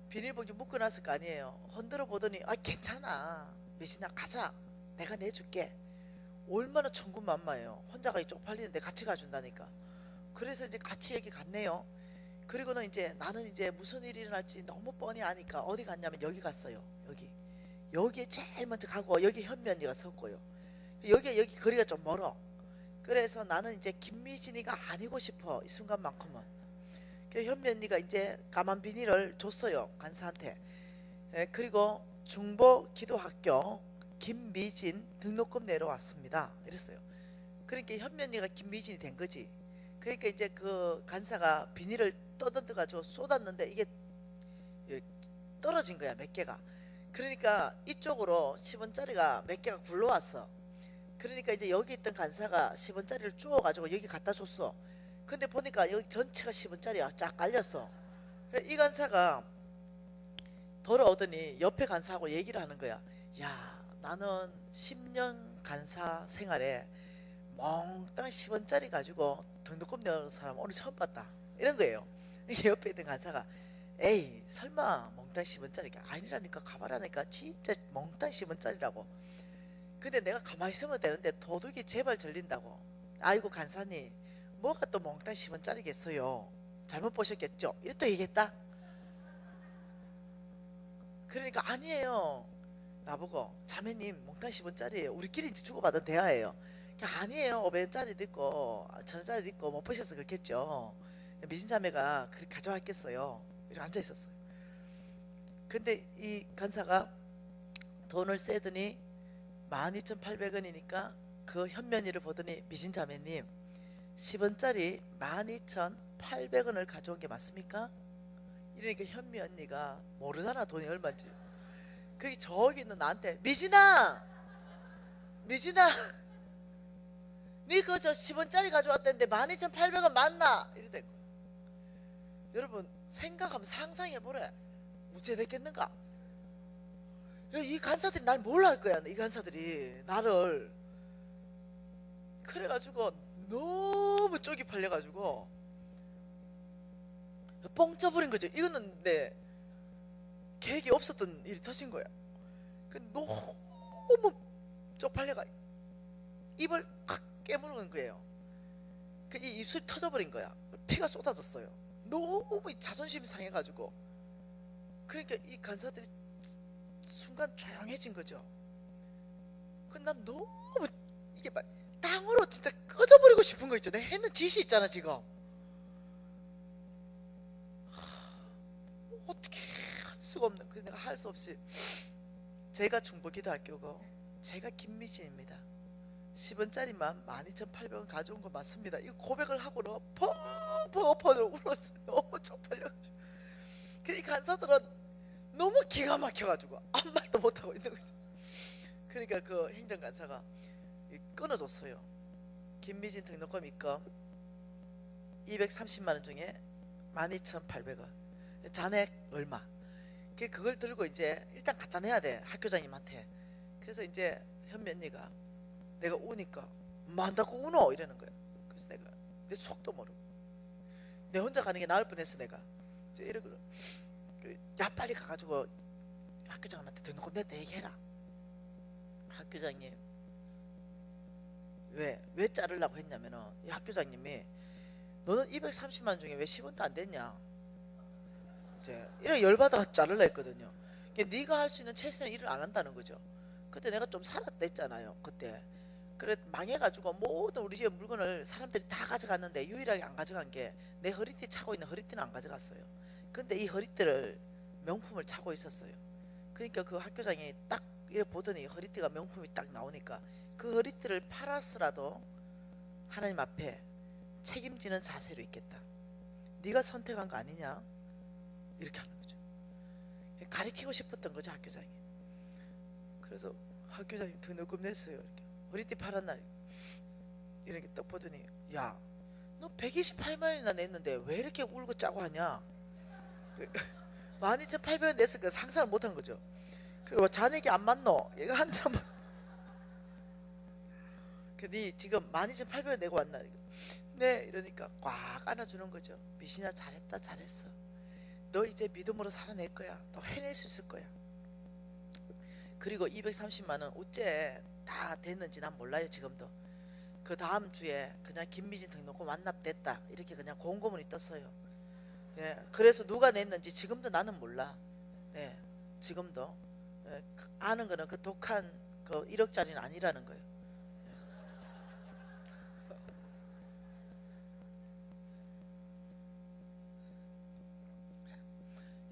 비닐봉지 묶어놨을 거 아니에요. 흔들어 보더니 괜찮아 미신아 가자, 내가 내줄게. 얼마나 천군만마예요. 혼자 가기 쪽팔리는데 같이 가준다니까. 그래서 이제 같이 여기 갔네요. 그리고는 이제 나는 이제 무슨 일이 일어날지 너무 뻔히 아니까 어디 갔냐면 여기 갔어요. 여기에 제일 먼저 가고 여기 현미 언니가 섰고요. 여기 거리가 좀 멀어. 그래서 나는 이제 김미진이가 아니고 싶어 이 순간만큼은. 그래서 현미 언니가 이제 까만 비닐을 줬어요 간사한테. 그리고 중보 기도학교 김미진 등록금 내러 왔습니다 이랬어요. 그러니까 현미 언니가 김미진이 된 거지. 그러니까 이제 그 간사가 비닐을 떠던져 가지고 쏟았는데 이게 떨어진 거야, 몇 개가. 그러니까 이쪽으로 10원짜리가 몇 개가 굴러왔어. 그러니까 이제 여기 있던 간사가 10원짜리를 주워 가지고 여기 갖다 줬어. 근데 보니까 여기 전체가 10원짜리야. 쫙 깔렸어. 이 간사가 돌아오더니 옆에 간사하고 얘기를 하는 거야. 야, 나는 10년 간사 생활에 몽땅 10원짜리 가지고 등록금 내는 사람 오늘 처음 봤다. 이런 거예요. 옆에 있던 간사가 에이 설마 몽땅 10원짜리가 아니라니까, 가봐라니까. 진짜 몽땅 10원짜리라고. 근데 내가 가만히 있으면 되는데 도둑이 제발 절린다고. 아이고 간사님, 뭐가 또 몽땅 10원짜리겠어요. 잘못 보셨겠죠? 이렇게 또 얘기했다. 그러니까 아니에요. 나보고 자매님 몽땅 10원짜리예요. 우리끼리 이제 주고받은 대화예요. 아니에요. 500원짜리도 있고 1000원짜리도 있고 못 보셔서 그렇겠죠. 미진 자매가 그렇게 가져왔겠어요. 이렇게 앉아있었어요. 근데 이 간사가 돈을 세더니 12,800원이니까 그 현면이를 보더니 미진자매님 10원짜리 12,800원을 가져온 게 맞습니까? 이러니까 현미 언니가 모르잖아 돈이 얼마인지. 그게 저기 있는 나한테 미진아 니 그거 저 10원짜리 가져왔다는데 12,800원 맞나? 이랬던 거야. 여러분 생각하면 상상해보래. 어째 됐겠는가? 이 간사들이 날 뭘 할 거야. 이 간사들이 나를. 그래가지고 너무 쪽이 팔려가지고 뻥 쪄버린 거죠. 이거는 내 계획이 없었던 일이 터진 거야. 너무 쪽팔려가 입을 칵 깨무는 거예요. 이 입술이 터져버린 거야. 피가 쏟아졌어요. 너무 자존심이 상해가지고. 그러니까 이 간사들이 순간 조용해진 거죠. 난 너무 이게 막 땅으로 진짜 꺼져버리고 싶은 거 있죠. 내가 했는 짓이 있잖아 지금. 어떻게 할 수가 없는. 그래서 내가 할 수 없이 제가 중보기도학교고 제가 김미진입니다. 10원짜리만 12,800원 가져온 거 맞습니다. 이거 고백을 하고는 펑펑 엎어져 울었어요. 너무 쪽팔려가지고. 이 간사들은 너무 기가 막혀가지고 아무 말도 못하고 있는 거죠. 그러니까 그 행정간사가 끊어줬어요. 김미진 등록금 입금 230만원 중에 12,800원 잔액 얼마. 그걸 들고 이제 일단 갖다 내야 돼 학교장님한테. 그래서 이제 현면이가 내가 오니까 뭐 한다고 우노 이러는 거야. 그래서 내가 내 속도 모르고 내 혼자 가는 게 나을 뻔했어. 내가 이제 이러고 야 빨리 가가지고 학교장님한테 등록금 내 얘기해라. 학교장님 왜 자르려고 했냐면은 이 학교장님이 너는 230만 중에 왜 10원도 안 됐냐 이제 이래 열받아서 자르려 했거든요. 네가 할 수 있는 최선의 일을 안 한다는 거죠. 그때 내가 좀 살았다 했잖아요. 그때 그래 망해가지고 모든 우리 집에 물건을 사람들이 다 가져갔는데 유일하게 안 가져간 게 내 허리띠 차고 있는 허리띠는 안 가져갔어요. 근데 이 허리띠를 명품을 차고 있었어요. 그러니까 그 학교장이 딱 이래 보더니 허리띠가 명품이 딱 나오니까 그 허리띠를 팔았으라도 하나님 앞에 책임지는 자세로 있겠다. 네가 선택한 거 아니냐 이렇게 하는 거죠. 가르치고 싶었던 거죠 학교장이. 그래서 학교장님 등록금 냈어요. 이렇게 허리띠 팔았나 이렇게 딱 보더니 야 너 128만원이나 냈는데 왜 이렇게 울고 짜고 하냐. 12,800원 냈으니까 상상을 못한 거죠. 그리고 잔액이 안 맞노? 이거 한참 네 지금 12,800원 내고 왔나? 네 이러니까 꽉 안아주는 거죠. 미신아 잘했다 잘했어. 너 이제 믿음으로 살아낼 거야. 너 해낼 수 있을 거야. 그리고 230만원 어째 다 됐는지 난 몰라요 지금도. 그 다음 주에 그냥 김미진 등록금 완납됐다 이렇게 그냥 공고문이 떴어요. 예, 그래서 누가 냈는지 지금도 나는 몰라. 네, 지금도 예, 아는 거는 그 독한 그 1억짜리는 아니라는 거예요.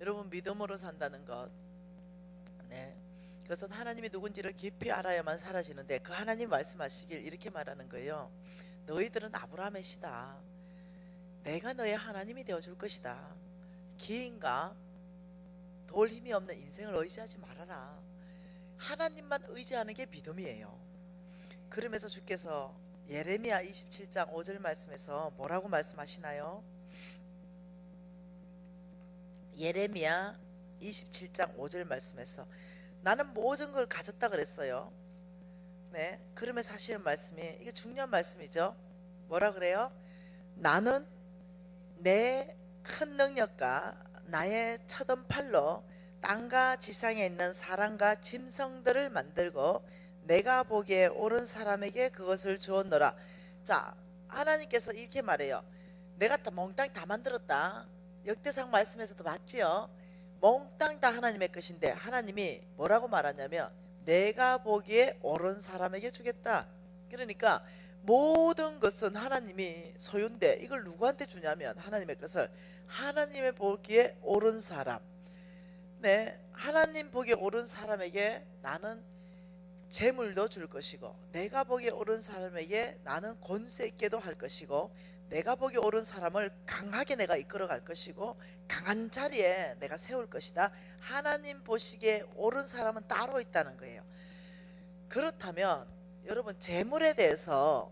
여러분 믿음으로 산다는 것, 네, 그것은 하나님이 누군지를 깊이 알아야만 사라지는데 그 하나님 말씀하시길 이렇게 말하는 거예요. 너희들은 아브라함의 씨다. 내가 너의 하나님이 되어줄 것이다. 기인과 도울 힘이 없는 인생을 의지하지 말아라. 하나님만 의지하는 게 믿음이에요. 그러면서 주께서 예레미야 27장 5절 말씀에서 뭐라고 말씀하시나요? 예레미야 27장 5절 말씀에서 나는 모든 걸 가졌다 그랬어요. 네, 그러면서 하시는 말씀이 이게 중요한 말씀이죠. 뭐라 그래요? 나는 내 큰 능력과 나의 쳐든 팔로 땅과 지상에 있는 사람과 짐승들을 만들고 내가 보기에 옳은 사람에게 그것을 주었노라. 자, 하나님께서 이렇게 말해요. 내가 다 몽땅 다 만들었다. 역대상 말씀에서도 봤지요. 몽땅 다 하나님의 것인데 하나님이 뭐라고 말하냐면 내가 보기에 옳은 사람에게 주겠다. 그러니까 모든 것은 하나님이 소유인데 이걸 누구한테 주냐면 하나님의 것을 하나님의 보기에 옳은 사람, 네, 하나님 보기에 옳은 사람에게 나는 재물도 줄 것이고, 내가 보기에 옳은 사람에게 나는 권세 있게도 할 것이고, 내가 보기에 옳은 사람을 강하게 내가 이끌어 갈 것이고, 강한 자리에 내가 세울 것이다. 하나님 보시기에 옳은 사람은 따로 있다는 거예요. 그렇다면 여러분, 재물에 대해서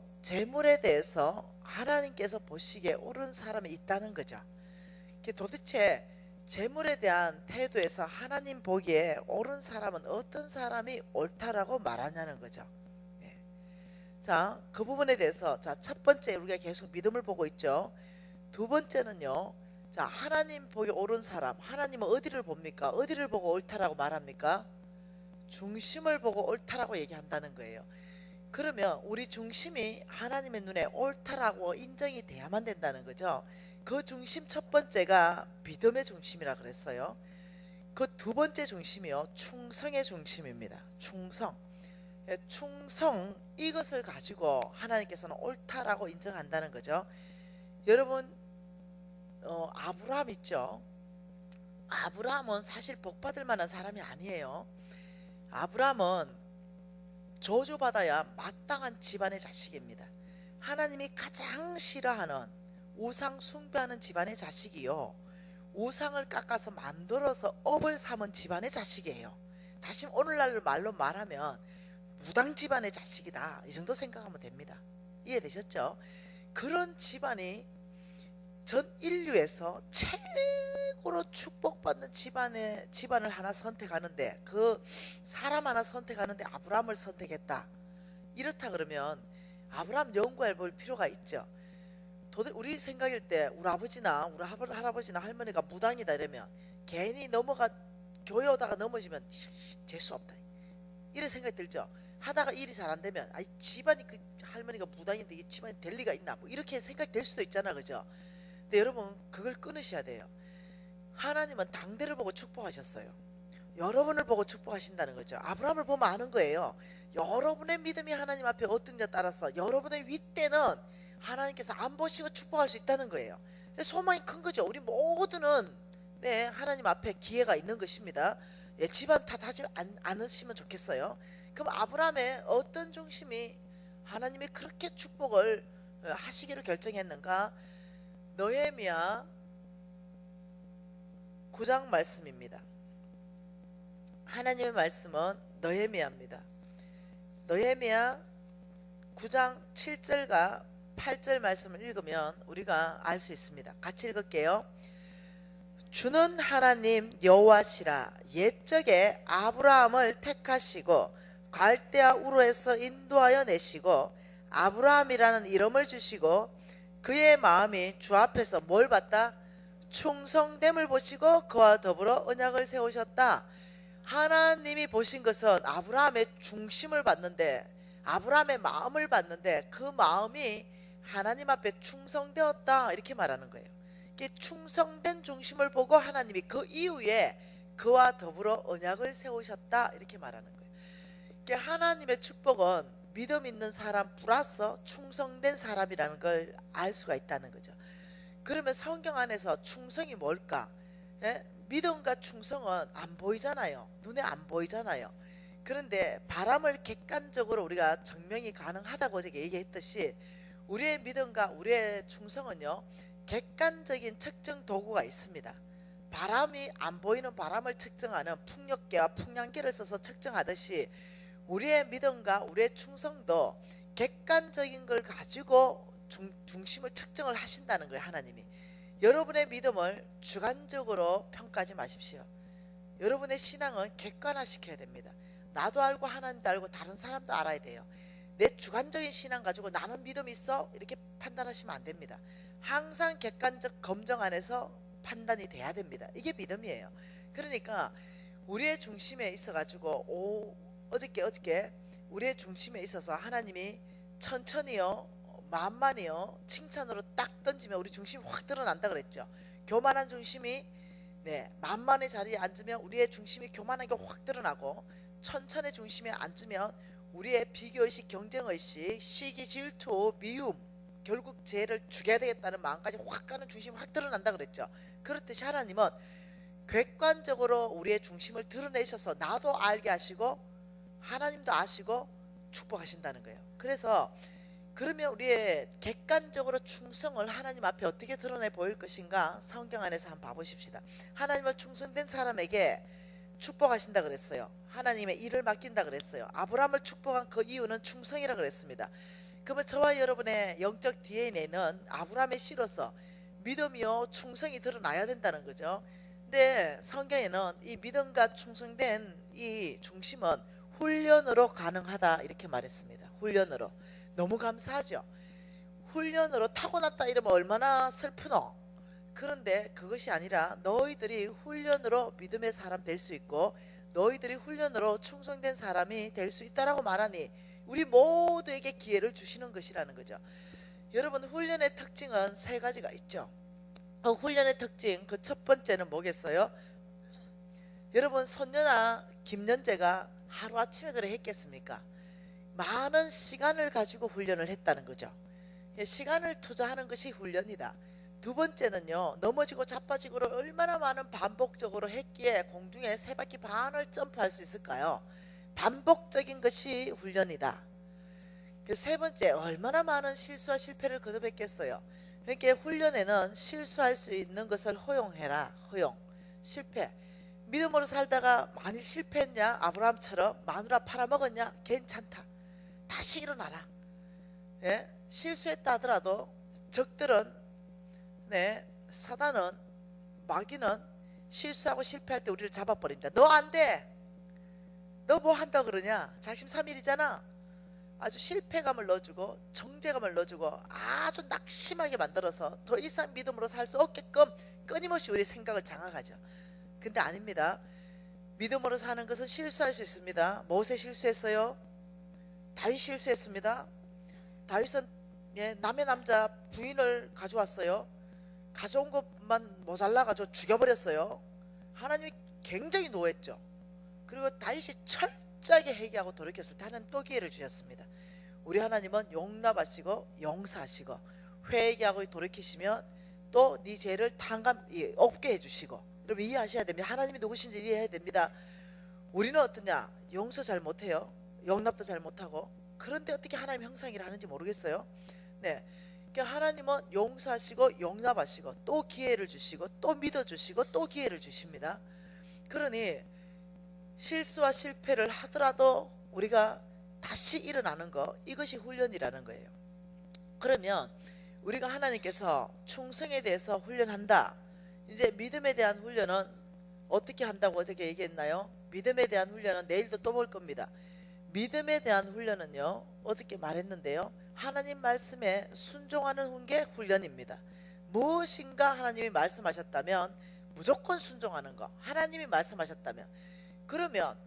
하나님께서 보시기에 옳은 사람이 있다는 거죠. 도대체 재물에 대한 태도에서 하나님 보기에 옳은 사람은 어떤 사람이 옳다라고 말하냐는 거죠. 자, 그 부분에 대해서, 자, 첫 번째 우리가 계속 믿음을 보고 있죠. 두 번째는요, 자, 하나님 보기 옳은 사람, 하나님은 어디를 봅니까? 어디를 보고 옳다라고 말합니까? 중심을 보고 옳다라고 얘기한다는 거예요. 그러면 우리 중심이 하나님의 눈에 옳다라고 인정이 돼야만 된다는 거죠. 그 중심 첫 번째가 믿음의 중심이라 그랬어요. 그 두 번째 중심이요, 충성의 중심입니다. 충성, 이것을 가지고 하나님께서는 옳다라고 인정한다는 거죠. 여러분, 아브라함 있죠. 아브라함은 사실 복받을 만한 사람이 아니에요. 아브라함은 저주받아야 마땅한 집안의 자식입니다. 하나님이 가장 싫어하는 우상 숭배하는 집안의 자식이요, 우상을 깎아서 만들어서 업을 삼은 집안의 자식이에요. 다시 오늘날 말로 말하면 무당 집안의 자식이다, 이 정도 생각하면 됩니다. 이해되셨죠? 그런 집안이 전 인류에서 최고로 축복받는 집안을 하나 선택하는데, 그 사람 하나 선택하는데 아브라함을 선택했다. 이렇다 그러면 아브라함 연구해 볼 필요가 있죠. 도대체 우리 생각일 때 우리 아버지나 우리 할아버지나 할머니가 무당이다 이러면 괜히 교회 오다가 넘어지면 재수 없다, 이런 생각이 들죠. 하다가 일이 잘 안 되면 집안이, 그 할머니가 무당인데 이 집안이 될 리가 있나, 뭐 이렇게 생각이 될 수도 있잖아, 그죠? 근데 여러분, 그걸 끊으셔야 돼요. 하나님은 당대를 보고 축복하셨어요. 여러분을 보고 축복하신다는 거죠. 아브라함을 보면 아는 거예요. 여러분의 믿음이 하나님 앞에 어떤지에 따라서 여러분의 윗대는 하나님께서 안 보시고 축복할 수 있다는 거예요. 소망이 큰 거죠. 우리 모두는 하나님 앞에 기회가 있는 것입니다. 집안 탓하지 않으시면 좋겠어요. 그럼 아브라함의 어떤 중심이 하나님이 그렇게 축복을 하시기로 결정했는가? 느헤미야 9장 말씀입니다. 하나님의 말씀은 느헤미야입니다. 느헤미야 9장 7절과 8절 말씀을 읽으면 우리가 알 수 있습니다. 같이 읽을게요. 주는 하나님 여호와시라. 옛적에 아브라함을 택하시고 갈대아 우르에서 인도하여 내시고 아브라함이라는 이름을 주시고 그의 마음이 주 앞에서 뭘 봤다? 충성됨을 보시고 그와 더불어 언약을 세우셨다. 하나님이 보신 것은 아브라함의 중심을 봤는데, 아브라함의 마음을 봤는데 그 마음이 하나님 앞에 충성되었다, 이렇게 말하는 거예요. 충성된 중심을 보고 하나님이 그 이후에 그와 더불어 언약을 세우셨다, 이렇게 말하는 거예요. 하나님의 축복은 믿음 있는 사람 플러스 충성된 사람이라는 걸 알 수가 있다는 거죠. 그러면 성경 안에서 충성이 뭘까? 믿음과 충성은 안 보이잖아요. 눈에 안 보이잖아요. 그런데 바람을 객관적으로 우리가 증명이 가능하다고 어제 얘기했듯이 우리의 믿음과 우리의 충성은요, 객관적인 측정 도구가 있습니다. 바람이 안 보이는 바람을 측정하는 풍력계와 풍량계를 써서 측정하듯이 우리의 믿음과 우리의 충성도 객관적인 걸 가지고 중심을 측정을 하신다는 거예요. 하나님이 여러분의 믿음을 주관적으로 평가하지 마십시오. 여러분의 신앙은 객관화시켜야 됩니다. 나도 알고 하나님도 알고 다른 사람도 알아야 돼요. 내 주관적인 신앙 가지고 나는 믿음이 있어 이렇게 판단하시면 안 됩니다. 항상 객관적 검증 안에서 판단이 돼야 됩니다. 이게 믿음이에요. 그러니까 우리의 중심에 있어 가지고 어저께 우리의 중심에 있어서 하나님이 천천히요, 만만히요 칭찬으로 딱 던지면 우리 중심이 확 드러난다 그랬죠. 교만한 중심이 만만의 자리에 앉으면 우리의 중심이 교만하게 확 드러나고, 천천의 중심에 앉으면 우리의 비교의식, 경쟁의식, 시기, 질투, 미움, 결국 죄를 죽여야 되겠다는 마음까지 확 가는 중심이 확 드러난다 그랬죠. 그렇듯이 하나님은 객관적으로 우리의 중심을 드러내셔서 나도 알게 하시고 하나님도 아시고 축복하신다는 거예요. 그래서 그러면 우리의 객관적으로 충성을 하나님 앞에 어떻게 드러내 보일 것인가 성경 안에서 한번 봐보십시다. 하나님은 충성된 사람에게 축복하신다 그랬어요. 하나님의 일을 맡긴다 그랬어요. 아브라함을 축복한 그 이유는 충성이라 그랬습니다. 그러면 저와 여러분의 영적 DNA는 아브라함의 씨로서 믿음이요 충성이 드러나야 된다는 거죠. 근데 성경에는 이 믿음과 충성된 이 중심은 훈련으로 가능하다 이렇게 말했습니다. 훈련으로. 너무 감사하죠. 훈련으로 타고났다 이러면 얼마나 슬프노. 그런데 그것이 아니라 너희들이 훈련으로 믿음의 사람 될 수 있고 너희들이 훈련으로 충성된 사람이 될 수 있다라고 말하니 우리 모두에게 기회를 주시는 것이라는 거죠. 여러분 훈련의 특징은 세 가지가 있죠. 훈련의 특징 그 첫 번째는 뭐겠어요? 여러분 손녀나 김연재가 하루아침에 그래 했겠습니까? 많은 시간을 가지고 훈련을 했다는 거죠. 시간을 투자하는 것이 훈련이다. 두 번째는요, 넘어지고 자빠지고를 얼마나 많은 반복적으로 했기에 공중에 3바퀴 반을 점프할 수 있을까요? 반복적인 것이 훈련이다. 세 번째, 얼마나 많은 실수와 실패를 거듭했겠어요. 그러니까 훈련에는 실수할 수 있는 것을 허용해라. 허용, 실패. 믿음으로 살다가 만일 실패했냐, 아브라함처럼 마누라 팔아먹었냐, 괜찮다. 다시 일어나라. 예? 실수했다 하더라도 적들은 사단은 마귀는 실수하고 실패할 때 우리를 잡아버립니다. 너 안 돼. 너 뭐 한다 그러냐. 작심삼일이잖아. 아주 실패감을 넣어주고 정죄감을 넣어주고 아주 낙심하게 만들어서 더 이상 믿음으로 살 수 없게끔 끊임없이 우리 생각을 장악하죠. 근데 아닙니다. 믿음으로 사는 것은 실수할 수 있습니다. 모세 실수했어요. 다윗 실수했습니다. 다윗은 남의 남자 부인을 가져왔어요. 가져온 것만 모자라가지고 죽여버렸어요. 하나님이 굉장히 노했죠. 그리고 다윗이 철저하게 회개하고 돌이켰을 때 하나님 또 기회를 주셨습니다. 우리 하나님은 용납하시고 용서하시고 회개하고 돌이키시면 또 네 죄를 없게 해주시고. 여러분 이해하셔야 됩니다. 하나님이 누구신지 이해해야 됩니다. 우리는 어떠냐? 용서 잘 못해요. 용납도 잘 못하고. 그런데 어떻게 하나님 형상이라 하는지 모르겠어요. 그러니까 하나님은 용서하시고 용납하시고 또 기회를 주시고 또 믿어주시고 또 기회를 주십니다. 그러니 실수와 실패를 하더라도 우리가 다시 일어나는 거, 이것이 훈련이라는 거예요. 그러면 우리가 하나님께서 충성에 대해서 훈련한다. 이제 믿음에 대한 훈련은 어떻게 한다고 어저께 얘기했나요? 믿음에 대한 훈련은 내일도 또 볼 겁니다. 믿음에 대한 훈련은요, 어저께 말했는데요, 하나님 말씀에 순종하는 게 훈련입니다. 무엇인가 하나님이 말씀하셨다면 무조건 순종하는 거. 하나님이 말씀하셨다면. 그러면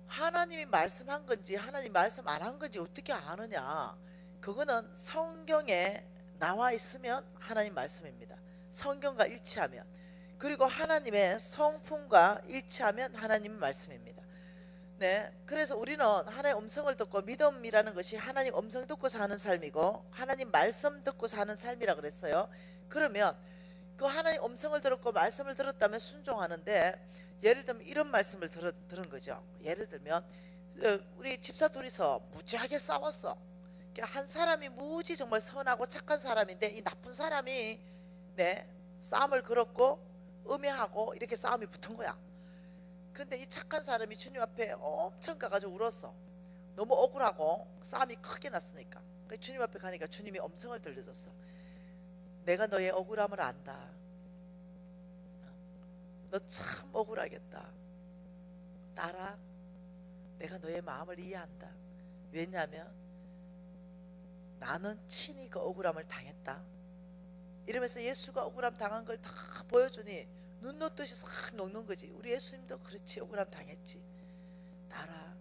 하나님이 말씀한 건지 하나님 말씀 안 한 건지 어떻게 아느냐? 그거는 성경에 나와 있으면 하나님 말씀입니다. 성경과 일치하면. 그리고 하나님의 성품과 일치하면 하나님 말씀입니다. 그래서 우리는 하나님의 음성을 듣고, 믿음이라는 것이 하나님 음성 듣고 사는 삶이고 하나님 말씀 듣고 사는 삶이라 그랬어요. 그러면 그 하나님 음성을 들었고 말씀을 들었다면 순종하는데, 예를 들면 이런 말씀을 들은 거죠. 예를 들면 우리 집사 둘이서 무지하게 싸웠어. 한 사람이 무지 정말 선하고 착한 사람인데 이 나쁜 사람이 싸움을 걸었고 음해하고 이렇게 싸움이 붙은 거야. 근데 이 착한 사람이 주님 앞에 엄청 가가지고 울었어. 너무 억울하고 싸움이 크게 났으니까. 주님 앞에 가니까 주님이 음성을 들려줬어. 내가 너의 억울함을 안다. 너 참 억울하겠다. 딸아, 내가 너의 마음을 이해한다. 왜냐하면 나는 친히 그 억울함을 당했다. 이러면서 예수가 억울함 당한 걸 다 보여주니 눈 놓듯이 싹 녹는 거지. 우리 예수님도 그렇지, 억울함 당했지. 딸아,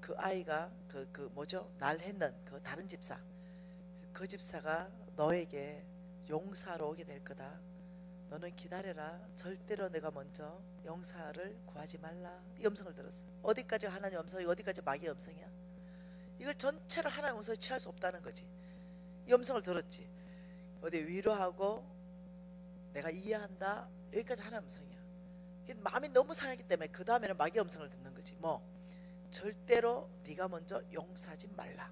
그 아이가 날 했는 그 다른 집사, 그 집사가 너에게 용서하러 오게 될 거다. 너는 기다려라. 절대로 내가 먼저 용서를 구하지 말라. 이 음성을 들었어. 어디까지 하나님 음성이고 어디까지 마귀의 음성이야? 이걸 전체를 하나님 음성에 취할 수 없다는 거지. 이 음성을 들었지. 어디 위로하고 내가 이해한다, 여기까지 하나님 음성이야. 마음이 너무 상했기 때문에 그 다음에는 마귀의 음성을 듣는 거지. 절대로 네가 먼저 용서하지 말라.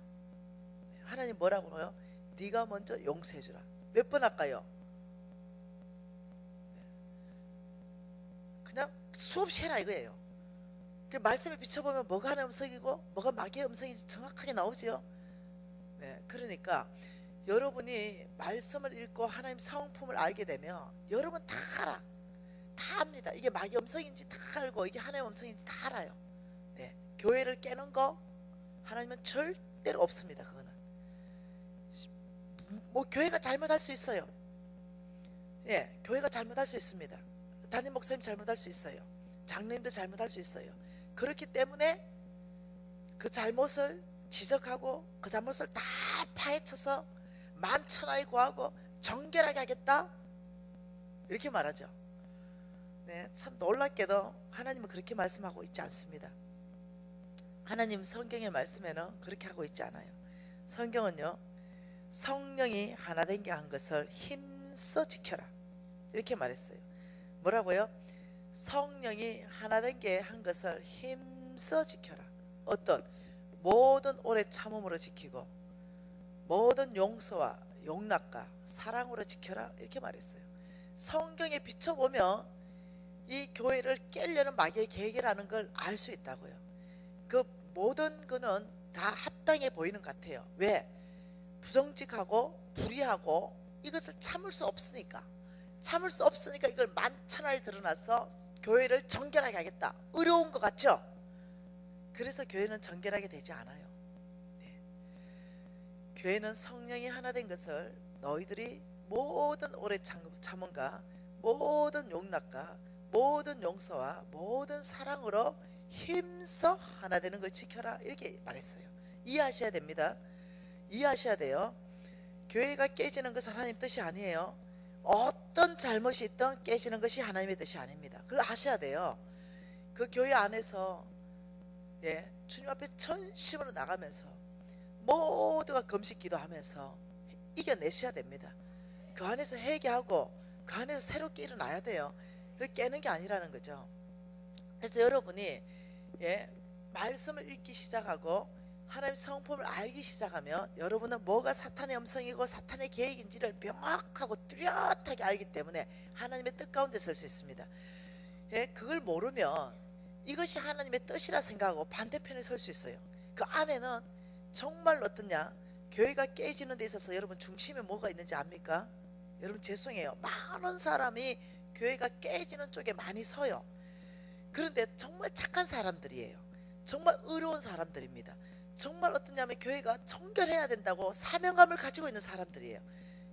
하나님 뭐라고 해요? 네가 먼저 용서해 주라. 몇 번 할까요? 그냥 수없이 해라 이거예요. 그 말씀에 비춰보면 뭐가 하나님의 음성이고 뭐가 마귀의 음성인지 정확하게 나오죠. 네, 그러니까 여러분이 말씀을 읽고 하나님 성품을 알게 되면 여러분 다 알아. 다 압니다. 이게 마귀의 음성인지 다 알고 이게 하나님의 음성인지 다 알아요. 네, 교회를 깨는 거 하나님은 절대로 없습니다. 그거는 뭐 교회가 잘못할 수 있어요. 예, 교회가 잘못할 수 있습니다. 담임 목사님 잘못할 수 있어요. 장로님도 잘못할 수 있어요. 그렇기 때문에 그 잘못을 지적하고 그 잘못을 다 파헤쳐서 만천하에 구하고 정결하게 하겠다 이렇게 말하죠. 네, 참 놀랍게도 하나님은 그렇게 말씀하고 있지 않습니다. 하나님 성경의 말씀에는 그렇게 하고 있지 않아요. 성경은요, 성령이 하나 된 게 한 것을 힘써 지켜라 이렇게 말했어요. 뭐라고요? 성령이 하나 된 게 한 것을 힘써 지켜라. 어떤 모든 오래 참음으로 지키고 모든 용서와 용납과 사랑으로 지켜라 이렇게 말했어요. 성경에 비춰보면 이 교회를 깨려는 마귀의 계획이라는 걸 알 수 있다고요. 그 모든 거는 다 합당해 보이는 것 같아요. 왜? 부정직하고 불의하고 이것을 참을 수 없으니까 이걸 만천하에 드러나서 교회를 정결하게 하겠다. 어려운 것 같죠? 그래서 교회는 정결하게 되지 않아요. 네. 교회는 성령이 하나 된 것을 너희들이 모든 오래 참음과 모든 용납과 모든 용서와 모든 사랑으로 힘써 하나 되는 걸 지켜라 이렇게 말했어요. 이해하셔야 됩니다. 이해하셔야 돼요. 교회가 깨지는 것은 하나님 뜻이 아니에요. 어떤 잘못이 있든 깨지는 것이 하나님의 뜻이 아닙니다. 그걸 아셔야 돼요. 그 교회 안에서 주님 앞에 전심으로 나가면서 모두가 금식 기도하면서 이겨내셔야 됩니다. 그 안에서 회개하고 그 안에서 새롭게 일어나야 돼요. 그 깨는 게 아니라는 거죠. 그래서 여러분이 말씀을 읽기 시작하고 하나님의 성품을 알기 시작하면 여러분은 뭐가 사탄의 음성이고 사탄의 계획인지를 명확하고 뚜렷하게 알기 때문에 하나님의 뜻 가운데 설 수 있습니다. 그걸 모르면 이것이 하나님의 뜻이라 생각하고 반대편에 설 수 있어요. 그 안에는 정말 어떠냐, 교회가 깨지는 데 있어서 여러분 중심에 뭐가 있는지 압니까? 여러분 죄송해요. 많은 사람이 교회가 깨지는 쪽에 많이 서요. 그런데 정말 착한 사람들이에요. 정말 의로운 사람들입니다. 정말 어떠냐면 교회가 정결해야 된다고 사명감을 가지고 있는 사람들이에요.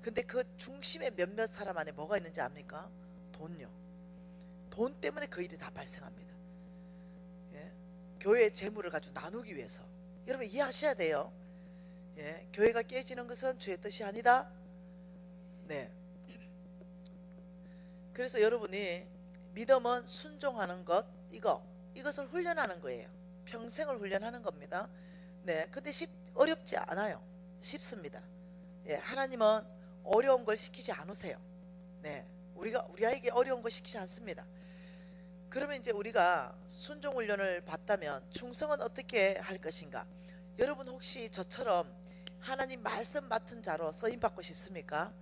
근데 그 중심에 몇몇 사람 안에 뭐가 있는지 압니까? 돈요. 돈 때문에 그 일이 다 발생합니다. 교회의 재물을 가지고 나누기 위해서. 여러분 이해하셔야 돼요. 교회가 깨지는 것은 주의 뜻이 아니다. 네. 그래서 여러분이 믿음은 순종하는 것, 이것을 훈련하는 거예요. 평생을 훈련하는 겁니다. 네, 근데 어렵지 않아요. 쉽습니다. 하나님은 어려운 걸 시키지 않으세요. 네, 우리 아이에게 어려운 걸 시키지 않습니다. 그러면 이제 우리가 순종 훈련을 받다면 충성은 어떻게 할 것인가? 여러분 혹시 저처럼 하나님 말씀 맡은 자로 쓰임 받고 싶습니까?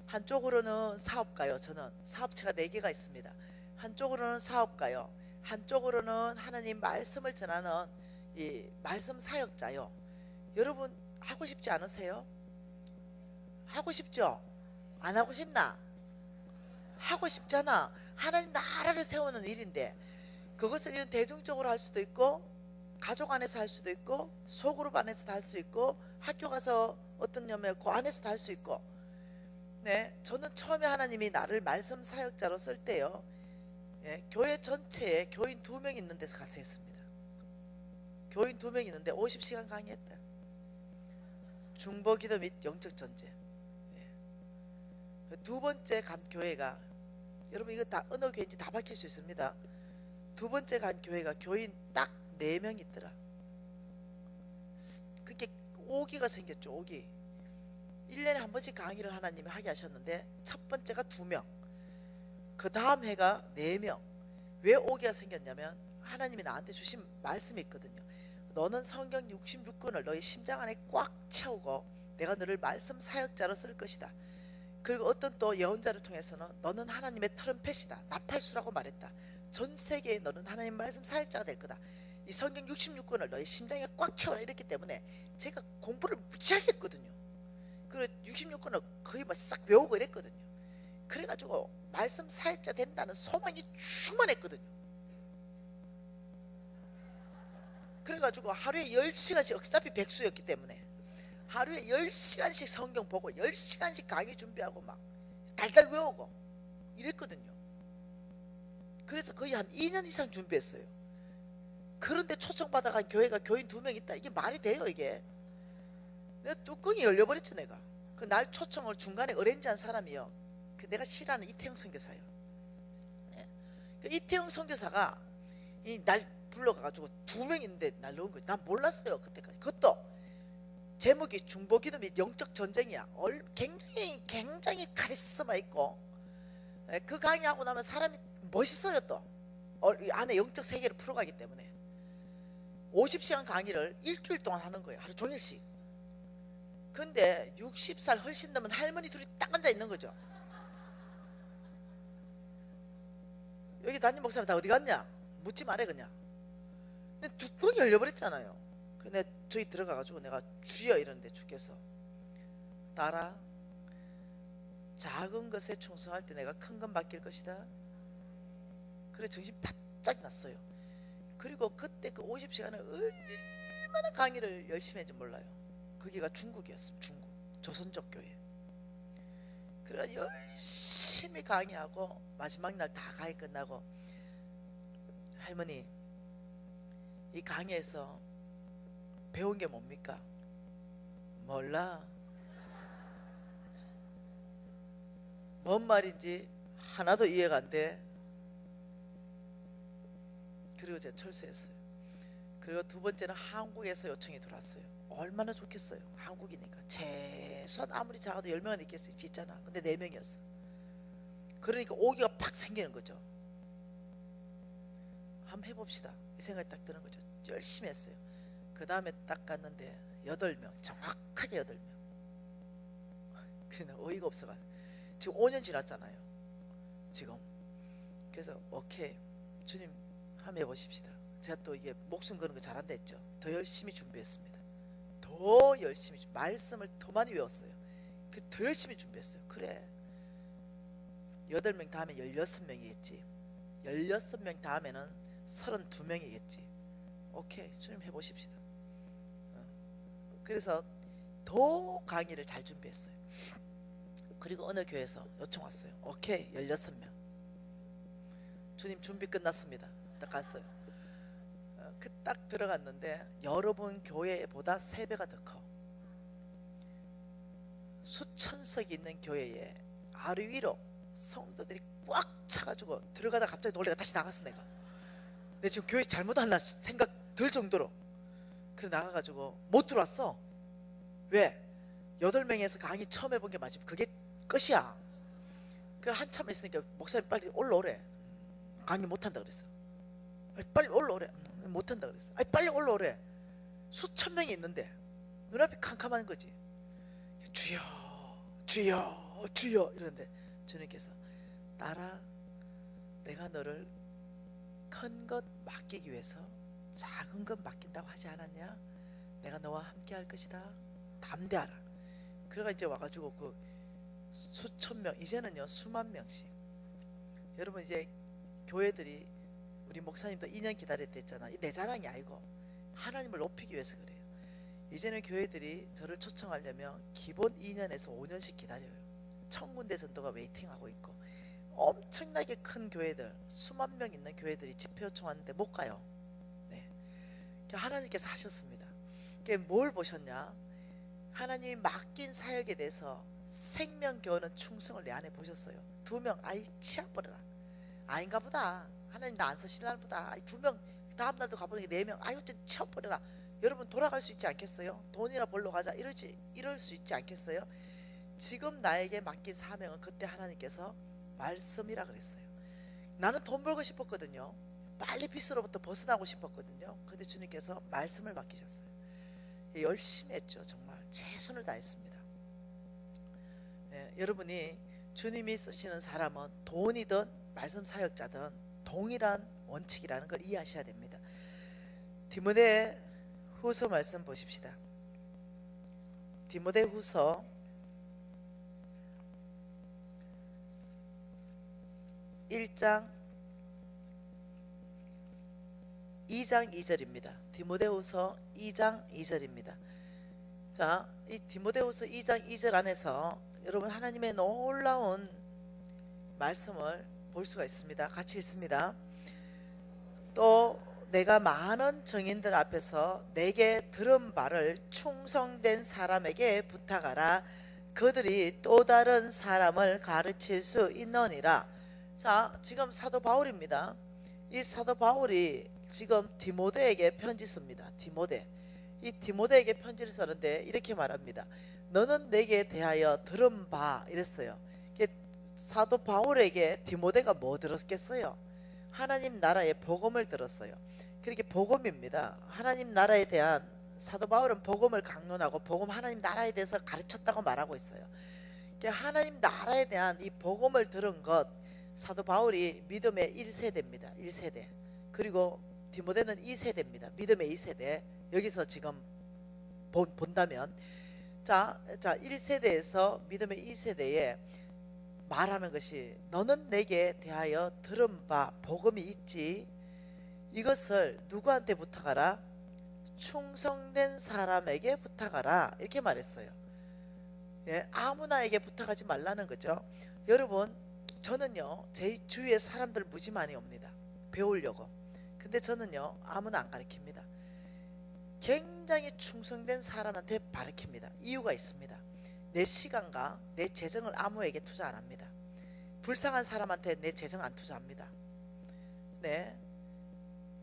한쪽으로는 사업가요. 저는 사업체가 4개가 있습니다. 한쪽으로는 사업가요. 한쪽으로는 하나님 말씀을 전하는 이 말씀 사역자요. 여러분 하고 싶지 않으세요? 하고 싶죠? 안 하고 싶나? 하고 싶잖아. 하나님 나라를 세우는 일인데 그것을 이런 대중적으로 할 수도 있고 가족 안에서 할 수도 있고 소그룹 안에서도 할 수 있고 학교 가서 어떤 냐면 그 안에서도 할 수 있고. 네, 저는 처음에 하나님이 나를 말씀 사역자로 쓸 때요, 교회 전체에 교인 2명 있는 데서 가서 했습니다. 교인 2명 있는데 50시간 강의했다. 중보기도 및 영적 전제. 두 번째 간 교회가, 여러분 이거 다 어느 교회인지 다 밝힐 수 있습니다. 두 번째 간 교회가 교인 딱 4명 있더라. 그게 오기가 생겼죠. 오기. 1년에 한 번씩 강의를 하나님이 하게 하셨는데 첫 번째가 2명, 그 다음 해가 4명. 왜 오기가 생겼냐면 하나님이 나한테 주신 말씀이 있거든요. 너는 성경 66권을 너의 심장 안에 꽉 채우고 내가 너를 말씀 사역자로 쓸 것이다. 그리고 어떤 또 예언자를 통해서는 너는 하나님의 트럼펫이다, 나팔수라고 말했다. 전 세계에 너는 하나님 말씀 사역자가 될 거다. 이 성경 66권을 너의 심장에 꽉 채워라 이랬기 때문에 제가 공부를 무지하게 했거든요. 그리고 66권을 거의 막 싹 외우고 이랬거든요. 그래가지고 말씀 사역자 된다는 소망이 충만했거든요. 그래가지고 하루에 10시간씩 어차피 백수였기 때문에 하루에 10시간씩 성경 보고 10시간씩 강의 준비하고 막 달달 외우고 이랬거든요. 그래서 거의 한 2년 이상 준비했어요. 그런데 초청받아간 교회가 교인 2명 있다. 이게 말이 돼요 이게? 내가 뚜껑이 열려버렸죠 내가. 그 날 초청을 중간에 어렌지한 사람이요. 그 내가 싫어하는 이태영 선교사예요. 네. 그 이태영 선교사가 날 불러가가지고 2명 있는데 날 넣은 거예요. 난 몰랐어요 그때까지. 그것도 제목이 중보기도 및 영적 전쟁이야. 굉장히 카리스마 있고, 그 강의하고 나면 사람이 멋있어요. 또 안에 영적 세계를 풀어가기 때문에 50시간 강의를 일주일 동안 하는 거예요. 하루 종일씩. 근데 60살 훨씬 넘은 할머니 둘이 딱 앉아 있는 거죠. 여기 담임 목사님 다 어디 갔냐 묻지 말해 그냥. 근데 뚜껑이 열려버렸잖아요. 근데 저기 들어가가지고 내가 주여 이러는데 주께서 따라 작은 것에 충성할 때 내가 큰 건 맡길 것이다. 그래 정신 바짝 났어요. 그리고 그때 그 50시간을 얼마나 강의를 열심히 했는지 몰라요. 거기가 중국이었어요. 중국 조선족 교회. 그래 열심히 강의하고 마지막 날 다 강의 끝나고 할머니 이 강의에서 배운 게 뭡니까? 몰라. 뭔 말인지 하나도 이해가 안 돼. 그리고 제가 철수했어요. 그리고 2번째는 한국에서 요청이 들어왔어요. 얼마나 좋겠어요. 한국이니까 최소한 아무리 작아도 10명은 있겠어요. 있잖아. 근데 4명이었어. 그러니까 오기가 팍 생기는 거죠. 한번 해봅시다 이 생각이 딱 드는 거죠. 열심히 했어요. 그 다음에 딱 갔는데 8명, 정확하게 8명. 그냥 어이가 없어가지고 지금 5년 지났잖아요 지금. 그래서 오케이 주님 한번 해보십시다. 제가 또 이게 목숨 거는 거 잘한다 했죠. 더 열심히 준비했습니다. 더 열심히 말씀을 더 많이 외웠어요. 더 열심히 준비했어요. 그래 8명 다음에 16명이겠지. 16명 다음에는 32명이겠지. 오케이 주님 해보십시다. 그래서 더 강의를 잘 준비했어요. 그리고 어느 교회에서 요청 왔어요. 오케이 16명 주님 준비 끝났습니다. 딱 갔어요. 그 딱 들어갔는데 여러분 교회보다 3배가 더 커. 수천석이 있는 교회에 아래 위로 성도들이 꽉 차가지고 들어가다 갑자기 놀래가 다시 나갔어. 내가 지금 교회 잘못 왔나 생각 들 정도로. 그래 나가가지고 못 들어왔어. 왜? 8명에서 강의 처음 해본 게 맞지. 그게 끝이야. 그래 한참 있으니까 목사님 빨리 올라오래. 강의 못한다 그랬어. 빨리 올라오래. 못한다 그랬어. 빨리 올라오래. 수천 명이 있는데 눈앞이 캄캄한 거지. 주여 주여 주여 이러는데 주님께서 따라 내가 너를 큰 것 맡기기 위해서 작은 것 맡긴다고 하지 않았냐? 내가 너와 함께 할 것이다. 담대하라. 그래가 이제 와가지고 그 수천 명 이제는요 수만 명씩. 여러분 이제 교회들이 우리 목사님도 2년 기다렸다 했잖아. 내 자랑이 아니고 하나님을 높이기 위해서 그래요. 이제는 교회들이 저를 초청하려면 기본 2년에서 5년씩 기다려요. 1000군데 전도가 웨이팅하고 있고 엄청나게 큰 교회들 수만 명 있는 교회들이 집회 요청하는데 못 가요. 네. 하나님께서 하셨습니다. 뭘 보셨냐? 하나님이 맡긴 사역에 대해서 생명겨우는 충성을 내 안에 보셨어요. 2명 아이 치아버려라. 아닌가 보다. 하나님 나 안 쓰시나 보다. 2명 다음날도 가보는 게 4명 아유 좀 치아버려라. 여러분 돌아갈 수 있지 않겠어요? 돈이나 벌러 가자 이럴 수 있지 않겠어요? 지금 나에게 맡긴 사명은 그때 하나님께서 말씀이라 그랬어요. 나는 돈 벌고 싶었거든요. 빨리 빚으로부터 벗어나고 싶었거든요. 근데 주님께서 말씀을 맡기셨어요. 열심히 했죠. 정말 최선을 다했습니다. 네, 여러분이 주님이 쓰시는 사람은 돈이든 말씀 사역자든 동일한 원칙이라는 걸 이해하셔야 됩니다. 디모데 후서 말씀 보십시다. 디모데 후서 1장 2장 2절입니다. 디모데후서 2장 2절입니다. 자, 이 디모데후서 2장 2절 안에서 여러분 하나님의 놀라운 말씀을 볼 수가 있습니다. 같이 읽습니다. 또 내가 많은 증인들 앞에서 내게 들은 바를 충성된 사람에게 부탁하라. 그들이 또 다른 사람을 가르칠 수 있느니라. 자, 지금 사도 바울입니다. 이 사도 바울이 지금 디모데에게 편지 씁니다. 이 디모데에게 편지를 쓰는데 이렇게 말합니다. 너는 내게 대하여 들은 바, 이랬어요. 사도 바울에게 디모데가 뭐 들었겠어요? 하나님 나라의 복음을 들었어요. 그렇게 복음입니다. 하나님 나라에 대한, 사도 바울은 복음을 강론하고 복음 하나님 나라에 대해서 가르쳤다고 말하고 있어요. 하나님 나라에 대한 이 복음을 들은 것, 사도 바울이 믿음의 1세대입니다. 1세대. 그리고 디모데는 2세대입니다. 믿음의 2세대. 여기서 지금 본다면 자 1세대에서 믿음의 2세대에 말하는 것이, 너는 내게 대하여 들은 바 복음이 있지, 이것을 누구한테 부탁하라? 충성된 사람에게 부탁하라. 이렇게 말했어요. 예, 아무나에게 부탁하지 말라는 거죠. 여러분, 저는요 제 주위에 사람들 무지 많이 옵니다. 배우려고. 근데 저는요 아무나 안 가르칩니다. 굉장히 충성된 사람한테 가르칩니다. 이유가 있습니다. 내 시간과 내 재정을 아무에게 투자 안 합니다. 불쌍한 사람한테 내 재정 안 투자합니다. 네.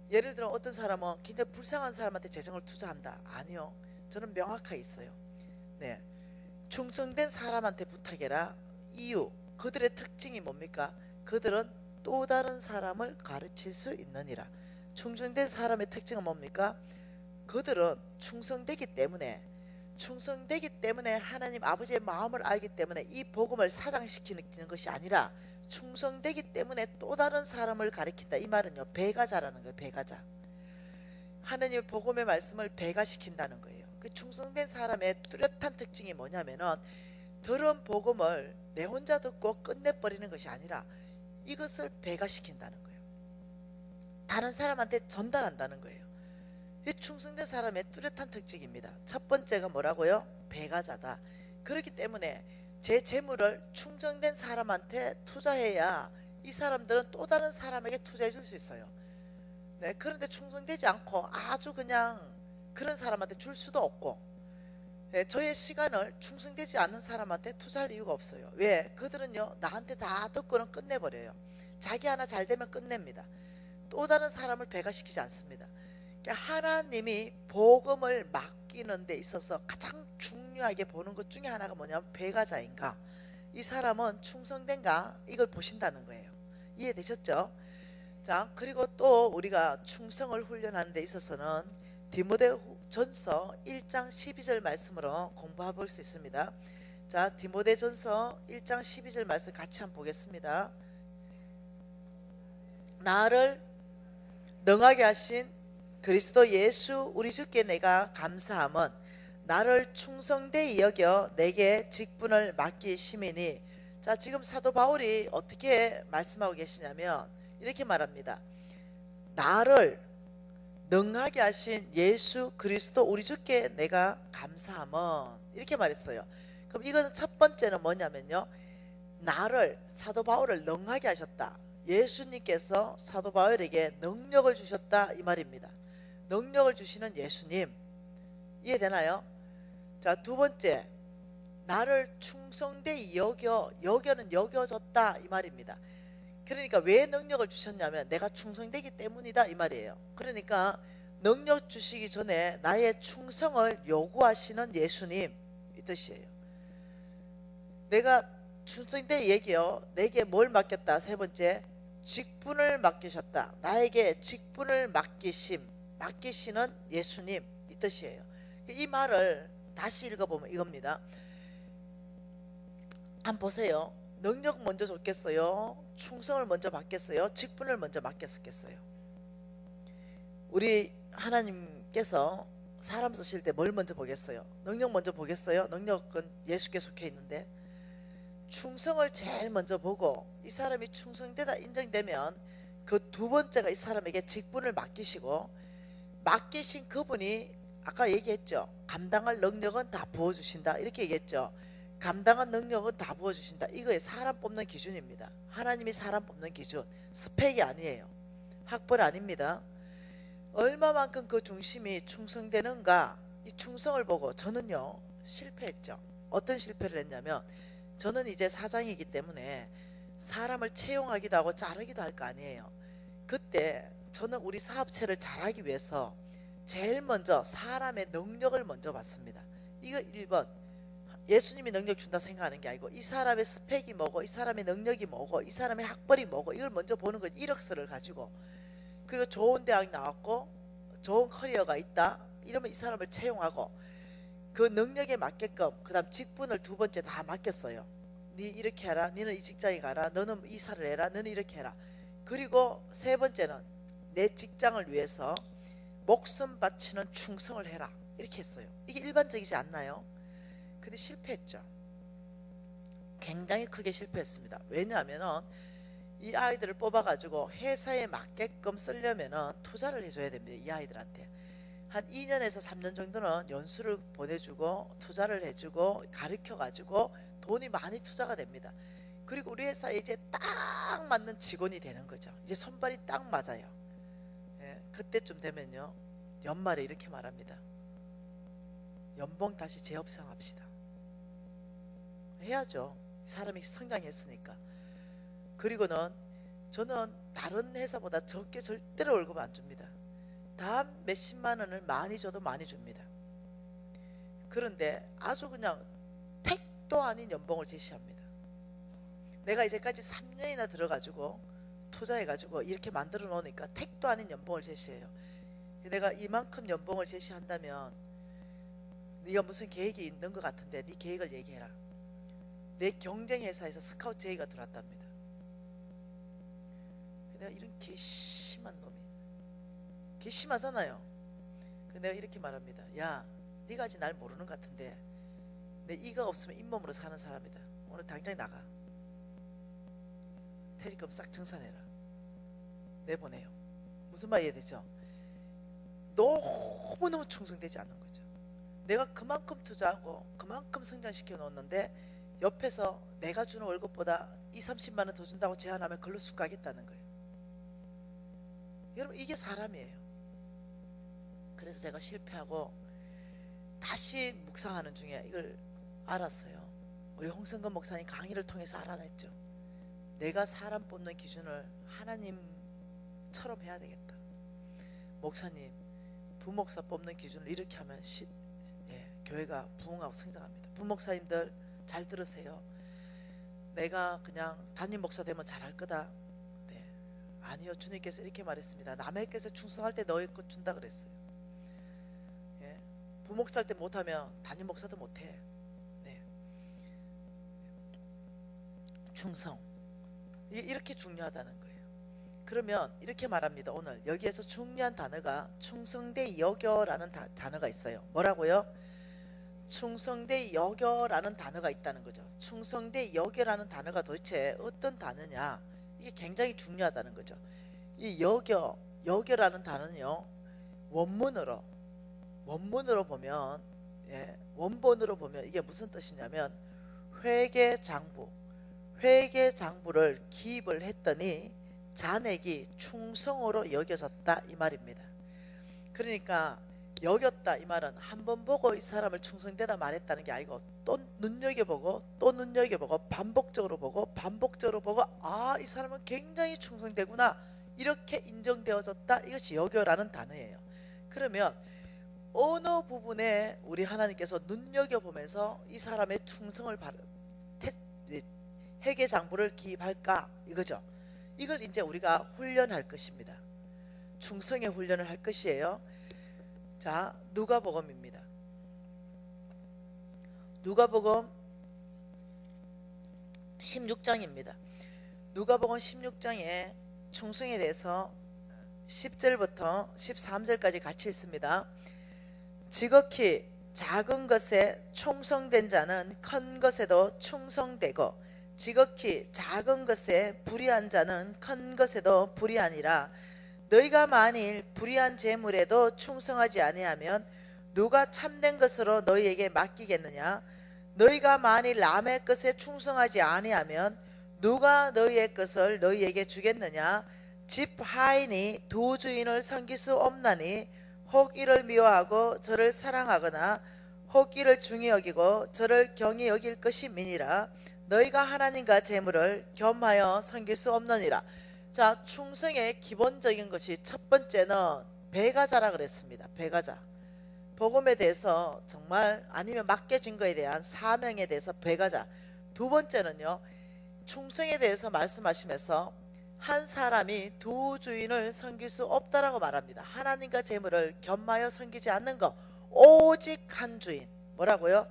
예를 들어 어떤 사람은 굉장히 불쌍한 사람한테 재정을 투자한다. 아니요. 저는 명확하게 있어요. 네. 충성된 사람한테 부탁해라. 이유, 그들의 특징이 뭡니까? 그들은 또 다른 사람을 가르칠 수 있느니라. 충성된 사람의 특징은 뭡니까? 그들은 충성되기 때문에 하나님 아버지의 마음을 알기 때문에 이 복음을 사장시키는 것이 아니라 충성되기 때문에 또 다른 사람을 가르친다. 이 말은요 배가자라는 거예요. 배가자. 하나님의 복음의 말씀을 배가시킨다는 거예요. 그 충성된 사람의 뚜렷한 특징이 뭐냐면은 들은 복음을 내 혼자 듣고 끝내버리는 것이 아니라 이것을 배가시킨다는 거예요. 다른 사람한테 전달한다는 거예요. 이 충성된 사람의 뚜렷한 특징입니다. 첫 번째가 뭐라고요? 배가자다. 그렇기 때문에 제 재물을 충성된 사람한테 투자해야 이 사람들은 또 다른 사람에게 투자해 줄 수 있어요. 네, 그런데 충성되지 않고 아주 그냥 그런 사람한테 줄 수도 없고, 네, 저의 시간을 충성되지 않는 사람한테 투자할 이유가 없어요. 왜? 그들은요 나한테 다 듣고는 끝내버려요. 자기 하나 잘 되면 끝냅니다. 또 다른 사람을 배가시키지 않습니다. 하나님이 복음을 맡기는 데 있어서 가장 중요하게 보는 것 중에 하나가 뭐냐면 배가자인가, 이 사람은 충성된가, 이걸 보신다는 거예요. 이해되셨죠? 자, 그리고 또 우리가 충성을 훈련하는 데 있어서는 디모데전서 1장 12절 말씀으로 공부해 볼 수 있습니다. 자, 디모데전서 1장 12절 말씀 같이 한번 보겠습니다. 나를 능하게 하신 그리스도 예수 우리 주께 내가 감사함은 나를 충성되이 여겨 내게 직분을 맡기심이니. 자, 지금 사도 바울이 어떻게 말씀하고 계시냐면 이렇게 말합니다. 나를 능하게 하신 예수 그리스도 우리 주께 내가 감사함은, 이렇게 말했어요. 그럼 이거는 첫 번째는 뭐냐면요, 나를, 사도 바울을 능하게 하셨다. 예수님께서 사도 바울에게 능력을 주셨다, 이 말입니다. 능력을 주시는 예수님. 이해되나요? 자, 두 번째, 나를 충성되이 여겨는 여겨졌다, 이 말입니다. 그러니까 왜 능력을 주셨냐면 내가 충성되기 때문이다, 이 말이에요. 그러니까 능력 주시기 전에 나의 충성을 요구하시는 예수님, 이 뜻이에요. 내가 충성되이 얘기요, 내게 뭘 맡겼다? 세 번째, 직분을 맡기셨다. 나에게 직분을 맡기시는 예수님, 이 뜻이에요. 이 말을 다시 읽어보면 이겁니다. 한번 보세요. 능력 먼저 줬겠어요? 충성을 먼저 받겠어요? 직분을 먼저 맡겼겠어요? 우리 하나님께서 사람 쓰실 때 뭘 먼저 보겠어요? 능력 먼저 보겠어요? 능력은 예수께 속해 있는데 충성을 제일 먼저 보고 이 사람이 충성되다 인정되면 그 두 번째가 이 사람에게 직분을 맡기시고, 맡기신 그분이 아까 얘기했죠. 감당할 능력은 다 부어주신다 이렇게 얘기했죠. 감당한 능력은 다 부어주신다. 이거에 사람 뽑는 기준입니다. 하나님이 사람 뽑는 기준, 스펙이 아니에요. 학벌 아닙니다. 얼마만큼 그 중심이 충성되는가, 이 충성을 보고 저는요 실패했죠. 어떤 실패를 했냐면, 저는 이제 사장이기 때문에 사람을 채용하기도 하고 자르기도 할 거 아니에요. 그때 저는 우리 사업체를 잘하기 위해서 제일 먼저 사람의 능력을 먼저 봤습니다. 이거 1번, 예수님이 능력 준다 생각하는 게 아니고 이 사람의 스펙이 뭐고 이 사람의 능력이 뭐고 이 사람의 학벌이 뭐고 이걸 먼저 보는 거죠. 이력서를 가지고. 그리고 좋은 대학 나왔고 좋은 커리어가 있다 이러면 이 사람을 채용하고 그 능력에 맞게끔 그 다음 직분을 두 번째 다 맡겼어요. 니 이렇게 해라, 니는 이 직장에 가라, 너는 이사를 해라, 너는 이렇게 해라. 그리고 세 번째는 내 직장을 위해서 목숨 바치는 충성을 해라 이렇게 했어요. 이게 일반적이지 않나요? 근데 실패했죠. 굉장히 크게 실패했습니다. 왜냐하면 이 아이들을 뽑아가지고 회사에 맞게끔 쓰려면 투자를 해줘야 됩니다. 이 아이들한테 한 2년에서 3년 정도는 연수를 보내주고 투자를 해주고 가르쳐가지고 돈이 많이 투자가 됩니다. 그리고 우리 회사에 이제 딱 맞는 직원이 되는 거죠. 이제 손발이 딱 맞아요. 예, 그때쯤 되면요 연말에 이렇게 말합니다. 연봉 다시 재협상합시다. 해야죠. 사람이 성장했으니까. 그리고는 저는 다른 회사보다 적게 절대로 월급 안 줍니다. 단 몇십만 원을 많이 줘도 많이 줍니다. 그런데 아주 그냥 택도 아닌 연봉을 제시합니다. 내가 이제까지 3년이나 들어가지고 투자해가지고 이렇게 만들어 놓으니까 택도 아닌 연봉을 제시해요. 내가 이만큼 연봉을 제시한다면 네가 무슨 계획이 있는 것 같은데 네 계획을 얘기해라. 내 경쟁 회사에서 스카우트 제의가 들어왔답니다. 내가 이런 괘씸한 놈이, 괘씸하잖아요. 내가 이렇게 말합니다. 야, 네가 아직 날 모르는 것 같은데 내 이가 없으면 잇몸으로 사는 사람이다. 오늘 당장 나가. 퇴직금 싹 청산해라. 내보내요. 무슨 말 이해되죠? 너무너무 충성되지 않는 거죠. 내가 그만큼 투자하고 그만큼 성장시켜 놓았는데 옆에서 내가 주는 월급보다 20-30만 원 더 준다고 제안하면 그걸로 쑥 가겠다는 거예요. 여러분 이게 사람이에요. 그래서 제가 실패하고 다시 묵상하는 중에 이걸 알았어요. 우리 홍성근 목사님 강의를 통해서 알아냈죠. 내가 사람 뽑는 기준을 하나님처럼 해야 되겠다. 목사님, 부목사 뽑는 기준을 이렇게 하면 교회가 부흥하고 성장합니다. 부목사님들 잘 들으세요. 내가 그냥 담임 목사 되면 잘할 거다. 네. 아니요, 주님께서 이렇게 말했습니다. 남에게서 충성할 때 너의 것 준다 그랬어요. 예. 부목사 할 때 못하면 담임 목사도 못해. 네. 충성, 이렇게 중요하다는 거예요. 그러면 이렇게 말합니다. 오늘 여기에서 중요한 단어가 충성되 여겨라는 단어가 있어요. 뭐라고요? 충성되 여겨라는 단어가 있다는 거죠. 충성되 여겨라는 단어가 도대체 어떤 단어냐, 이게 굉장히 중요하다는 거죠. 이 여겨라는 단어는요, 원문으로 보면, 원본으로 보면 이게 무슨 뜻이냐면 회계장부를 기입을 했더니 잔액이 충성으로 여겨졌다 이 말입니다. 그러니까 여겼다 이 말은 한 번 보고 이 사람을 충성되다 말했다는 게 아니고 또 눈여겨보고 또 눈여겨보고 반복적으로 보고 아, 이 사람은 굉장히 충성되구나 이렇게 인정되어졌다. 이것이 여겨라는 단어예요. 그러면 어느 부분에 우리 하나님께서 눈여겨보면서 이 사람의 충성을 회계장부를 기입할까 이거죠. 이걸 이제 우리가 훈련할 것입니다. 충성의 훈련을 할 것이에요. 자, 누가복음입니다. 누가복음 16장입니다. 누가복음 16장에 충성에 대해서 10절부터 13절까지 같이 있습니다. 지극히 작은 것에 충성된 자는 큰 것에도 충성되고 지극히 작은 것에 불의한 자는 큰 것에도 불의하니라. 너희가 만일 불의한 재물에도 충성하지 아니하면 누가 참된 것으로 너희에게 맡기겠느냐? 너희가 만일 남의 것에 충성하지 아니하면 누가 너희의 것을 너희에게 주겠느냐? 집 하인이 두 주인을 섬길 수 없나니 혹 이를 미워하고 저를 사랑하거나 혹 이를 중히 여기고 저를 경히 여길 것임이니라. 너희가 하나님과 재물을 겸하여 섬길 수 없느니라. 자, 충성의 기본적인 것이 첫 번째는 배가자라 그랬습니다. 배가자. 복음에 대해서 정말 아니면 맡겨진 것에 대한 사명에 대해서 배가자. 두 번째는요, 충성에 대해서 말씀하시면서 한 사람이 두 주인을 섬길 수 없다라고 말합니다. 하나님과 재물을 겸하여 섬기지 않는 것, 오직 한 주인. 뭐라고요?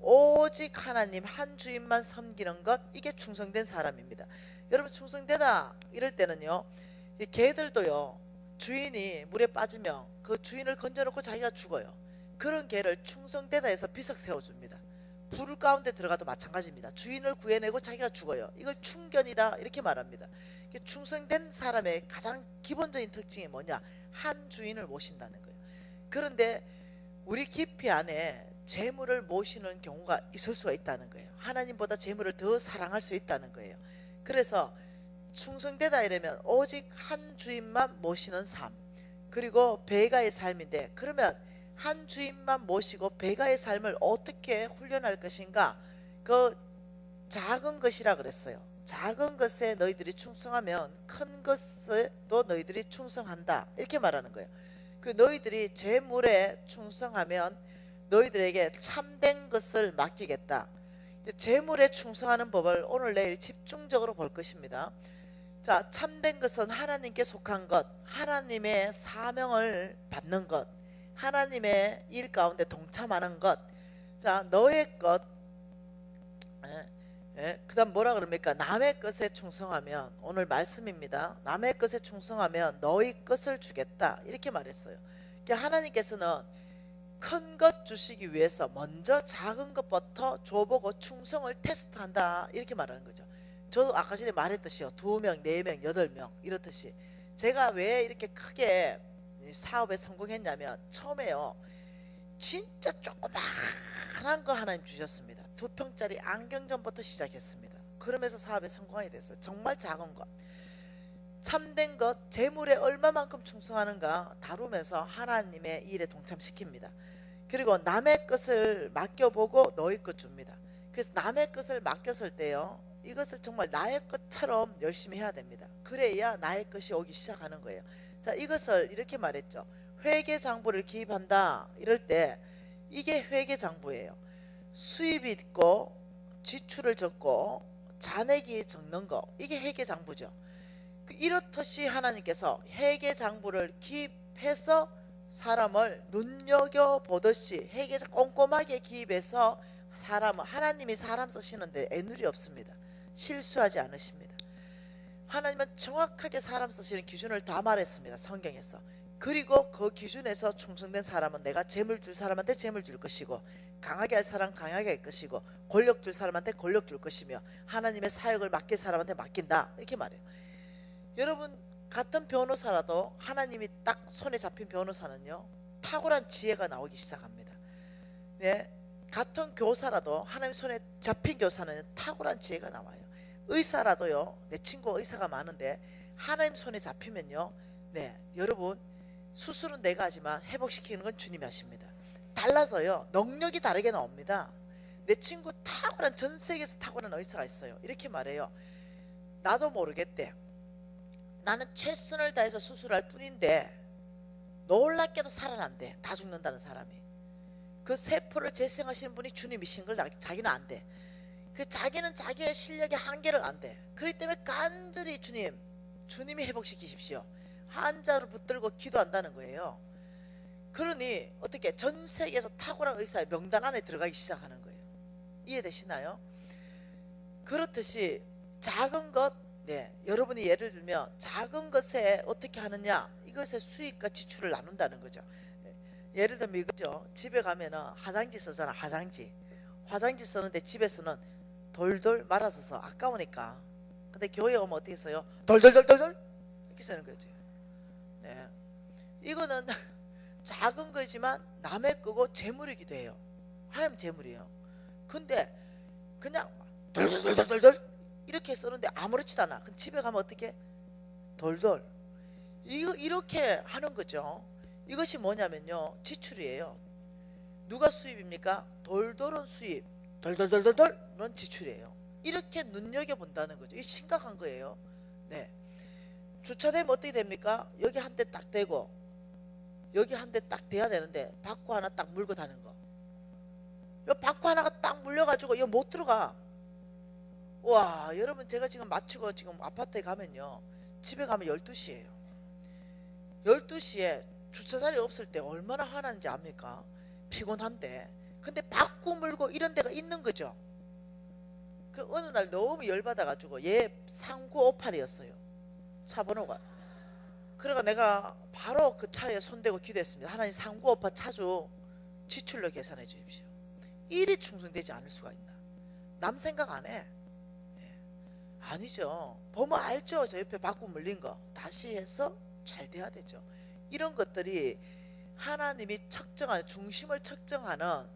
오직 하나님 한 주인만 섬기는 것, 이게 충성된 사람입니다. 여러분, 충성되다 이럴 때는요, 이 개들도요, 주인이 물에 빠지면 그 주인을 건져놓고 자기가 죽어요. 그런 개를 충성되다 해서 비석 세워줍니다. 불 가운데 들어가도 마찬가지입니다. 주인을 구해내고 자기가 죽어요. 이걸 충견이다 이렇게 말합니다. 충성된 사람의 가장 기본적인 특징이 뭐냐? 한 주인을 모신다는 거예요. 그런데 우리 깊이 안에 재물을 모시는 경우가 있을 수가 있다는 거예요. 하나님보다 재물을 더 사랑할 수 있다는 거예요. 그래서 충성되다 이러면 오직 한 주인만 모시는 삶, 그리고 배가의 삶인데, 그러면 한 주인만 모시고 배가의 삶을 어떻게 훈련할 것인가? 그 작은 것이라 그랬어요. 작은 것에 너희들이 충성하면 큰 것에도 너희들이 충성한다 이렇게 말하는 거예요. 그 너희들이 재물에 충성하면 너희들에게 참된 것을 맡기겠다. 재물에 충성하는 법을 오늘 내일 집중적으로 볼 것입니다. 자, 참된 것은 하나님께 속한 것, 하나님의 사명을 받는 것, 하나님의 일 가운데 동참하는 것. 자, 너의 것, 그 다음 뭐라 그럽니까? 남의 것에 충성하면, 오늘 말씀입니다. 남의 것에 충성하면 너희 것을 주겠다 이렇게 말했어요. 그러니까 하나님께서는 큰 것 주시기 위해서 먼저 작은 것부터 줘보고 충성을 테스트한다 이렇게 말하는 거죠. 저도 아까 전에 말했듯이요, 2명, 4명, 8명 이렇듯이 제가 왜 이렇게 크게 사업에 성공했냐면, 처음에요 진짜 조그마한 거 하나님 주셨습니다. 2평짜리 안경점부터 시작했습니다. 그러면서 사업에 성공하게 됐어요. 정말 작은 것, 참된 것, 재물에 얼마만큼 충성하는가 다루면서 하나님의 일에 동참시킵니다. 그리고 남의 것을 맡겨보고 너희 것 줍니다. 그래서 남의 것을 맡겼을 때요, 이것을 정말 나의 것처럼 열심히 해야 됩니다. 그래야 나의 것이 오기 시작하는 거예요. 자, 이것을 이렇게 말했죠. 회계장부를 기입한다 이럴 때 이게 회계장부예요. 수입이 있고 지출을 적고 잔액이 적는 거, 이게 회계장부죠. 이렇듯이 하나님께서 회계장부를 기입해서 사람을 눈여겨보듯이 회계장 꼼꼼하게 기입해서 사람을, 하나님이 사람 쓰시는데 애누리 없습니다. 실수하지 않으십니다. 하나님은 정확하게 사람 쓰시는 기준을 다 말했습니다. 성경에서. 그리고 그 기준에서 충성된 사람은 내가 재물 줄 사람한테 재물 줄 것이고, 강하게 할 사람 강하게 할 것이고, 권력 줄 사람한테 권력 줄 것이며, 하나님의 사역을 맡길 사람한테 맡긴다 이렇게 말해요. 여러분, 같은 변호사라도 하나님이 딱 손에 잡힌 변호사는요, 탁월한 지혜가 나오기 시작합니다. 네, 같은 교사라도 하나님 손에 잡힌 교사는 탁월한 지혜가 나와요. 의사라도요, 내 친구가 의사가 많은데 하나님 손에 잡히면요, 네, 여러분, 수술은 내가 하지만 회복시키는 건 주님이 하십니다. 달라서요, 능력이 다르게 나옵니다. 내 친구 탁월한, 전 세계에서 탁월한 의사가 있어요. 이렇게 말해요. 나도 모르겠대. 나는 최선을 다해서 수술할 뿐인데 놀랍게도 살아난대. 다 죽는다는 사람이. 그 세포를 재생하시는 분이 주님이신 걸 자기는 안 돼. 그 자기는 자기의 실력의 한계를 안돼. 그렇기 때문에 간절히 주님이 회복시키십시오. 한자로 붙들고 기도한다는 거예요. 그러니 어떻게 전 세계에서 탁월한 의사의 명단 안에 들어가기 시작하는 거예요. 이해되시나요? 그렇듯이 작은 것, 여러분이 예를 들면 작은 것에 어떻게 하느냐, 이것의 수익과 지출을 나눈다는 거죠. 예를 들면 이거죠. 집에 가면은 화장지 쓰잖아. 화장지 쓰는데 집에서는 돌돌 말아서 써. 아까우니까. 근데 교회 오면 어떻게 써요? 돌돌돌돌돌 이렇게 쓰는 거죠. 네. 이거는 작은 거지만 남의 거고 재물이기도 해요. 하나님 재물이에요. 근데 그냥 돌돌돌돌돌 이렇게 쓰는데 아무렇지도 않아. 근데 집에 가면 어떻게? 돌돌. 이렇게 하는 거죠. 이것이 뭐냐면요, 지출이에요. 누가 수입입니까? 돌돌은 수입, 돌돌돌돌돌은 지출이에요. 이렇게 눈여겨본다는 거죠. 이게 심각한 거예요. 네. 주차되면 어떻게 됩니까? 여기 한 대 딱 대고 여기 한 대 딱 대야 되는데 바퀴 하나 딱 물고 다는 거. 이 바퀴 하나가 딱 물려가지고 이거 못 들어가. 와, 여러분, 제가 지금 마치고 지금 아파트에 가면요, 집에 가면 12시예요 12시에 주차자리 없을 때 얼마나 화나는지 압니까? 피곤한데. 근데 바꾸 물고 이런 데가 있는 거죠. 그 어느 날 너무 열받아가지고 얘 3958이었어요 차 번호가. 그러니까 내가 바로 그 차에 손대고 기도했습니다. 하나님, 3958 차주 지출로 계산해 주십시오. 일이 충성되지 않을 수가 있나? 남 생각 안 해. 아니죠. 보면 알죠. 저 옆에 바꾸 물린 거 다시 해서 잘 돼야 되죠. 이런 것들이 하나님이 측정하는, 중심을 측정하는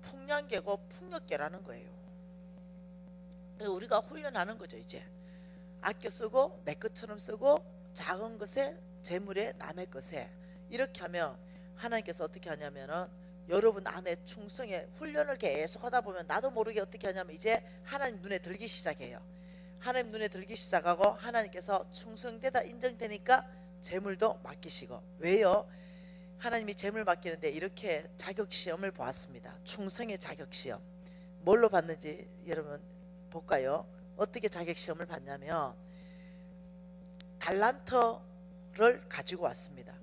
풍량계고 풍력계라는 거예요. 우리가 훈련하는 거죠. 이제 아껴 쓰고 내 것처럼 쓰고, 작은 것에, 재물에, 남의 것에, 이렇게 하면 하나님께서 어떻게 하냐면은 여러분 안에 충성의 훈련을 계속 하다 보면 나도 모르게 어떻게 하냐면 이제 하나님 눈에 들기 시작해요. 하나님 눈에 들기 시작하고 하나님께서 충성되다 인정되니까 재물도 맡기시고. 왜요? 하나님이 재물 맡기는데 이렇게 자격시험을 보았습니다. 충성의 자격시험. 뭘로 봤는지 여러분 볼까요? 어떻게 자격시험을 봤냐면 달란트를 가지고 왔습니다.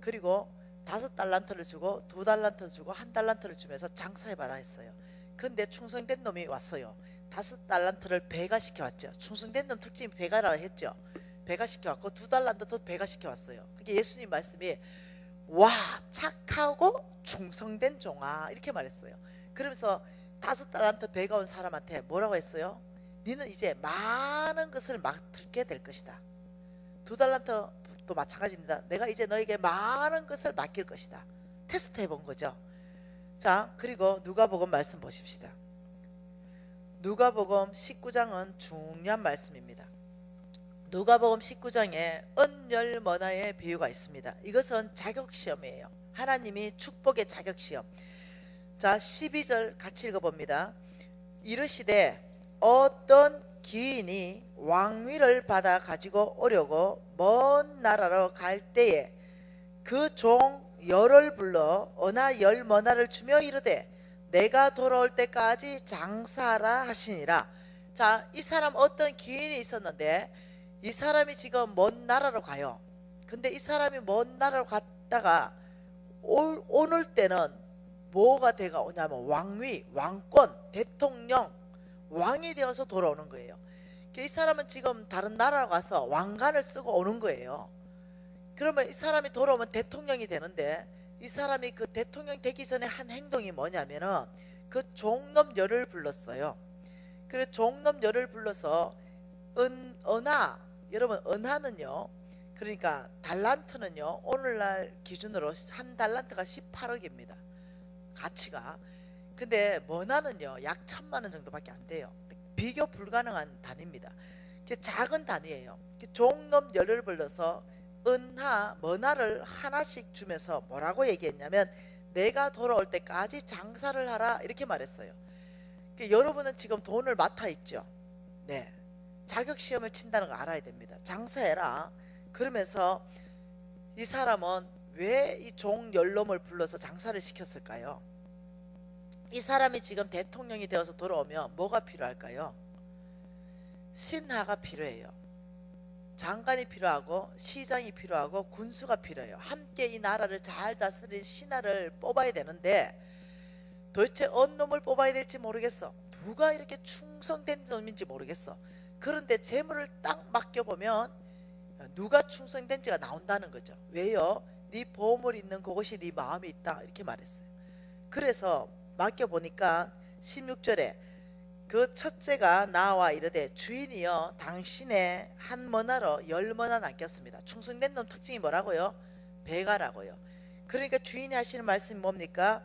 그리고 5달란트를 주고 2달란트 주고 1달란트를 주면서 장사해봐라 했어요. 근데 충성된 놈이 왔어요. 5달란트를 배가시켜왔죠. 충성된 놈 특징이 배가라 했죠. 배가시켜왔고 2달란트도 배가시켜왔어요. 그게 예수님 말씀이 와, 착하고 충성된 종아, 이렇게 말했어요. 그러면서 5달란트 배가 온 사람한테 뭐라고 했어요? 너는 이제 많은 것을 맡게 될 것이다. 2달란트도 마찬가지입니다. 내가 이제 너에게 많은 것을 맡길 것이다. 테스트 해본 거죠. 자, 그리고 누가복음 말씀 보십시다. 누가복음 19장은 중요한 말씀입니다. 누가복음 19장에 은열머나의 비유가 있습니다. 이것은 자격시험이에요. 하나님이 축복의 자격시험. 자, 12절 같이 읽어봅니다. 이르시되 어떤 기인이 왕위를 받아 가지고 오려고 먼 나라로 갈 때에 그 종 열을 불러 어나 열머나를 주며 이르되 내가 돌아올 때까지 장사하라 하시니라. 자, 이 사람 어떤 기인이 있었는데 이 사람이 지금 먼 나라로 가요. 근데 이 사람이 먼 나라로 갔다가 오늘 때는 뭐가 돼가 오냐면 왕위, 왕권, 대통령, 왕이 되어서 돌아오는 거예요. 이 사람은 지금 다른 나라로 가서 왕관을 쓰고 오는 거예요. 그러면 이 사람이 돌아오면 대통령이 되는데 이 사람이 그 대통령 되기 전에 한 행동이 뭐냐면은 그 종놈 열을 불렀어요. 그래서 종놈 열을 불러서 은하, 여러분 은하는요, 그러니까 달란트는요, 오늘날 기준으로 한 달란트가 18억입니다 가치가. 근데 머나는요 약 1000만 원 정도밖에 안 돼요. 비교 불가능한 단위입니다. 작은 단위예요. 종놈 열을 불러서 은하, 머나를 하나씩 주면서 뭐라고 얘기했냐면 내가 돌아올 때까지 장사를 하라, 이렇게 말했어요. 여러분은 지금 돈을 맡아 있죠. 네, 자격시험을 친다는 거 알아야 됩니다. 장사해라. 그러면서 이 사람은 왜 이 종열놈을 불러서 장사를 시켰을까요? 이 사람이 지금 대통령이 되어서 돌아오면 뭐가 필요할까요? 신하가 필요해요. 장관이 필요하고 시장이 필요하고 군수가 필요해요. 함께 이 나라를 잘 다스릴 신하를 뽑아야 되는데 도대체 어느 놈을 뽑아야 될지 모르겠어. 누가 이렇게 충성된 놈인지 모르겠어. 그런데 재물을 딱 맡겨보면 누가 충성된지가 나온다는 거죠. 왜요? 네 보물 있는 그곳이 네 마음이 있다 이렇게 말했어요. 그래서 맡겨보니까 16절에 그 첫째가 나와 이르되 주인이여 당신의 한 머나로 10머나 남겼습니다. 충성된 놈 특징이 뭐라고요? 배가라고요. 그러니까 주인이 하시는 말씀이 뭡니까?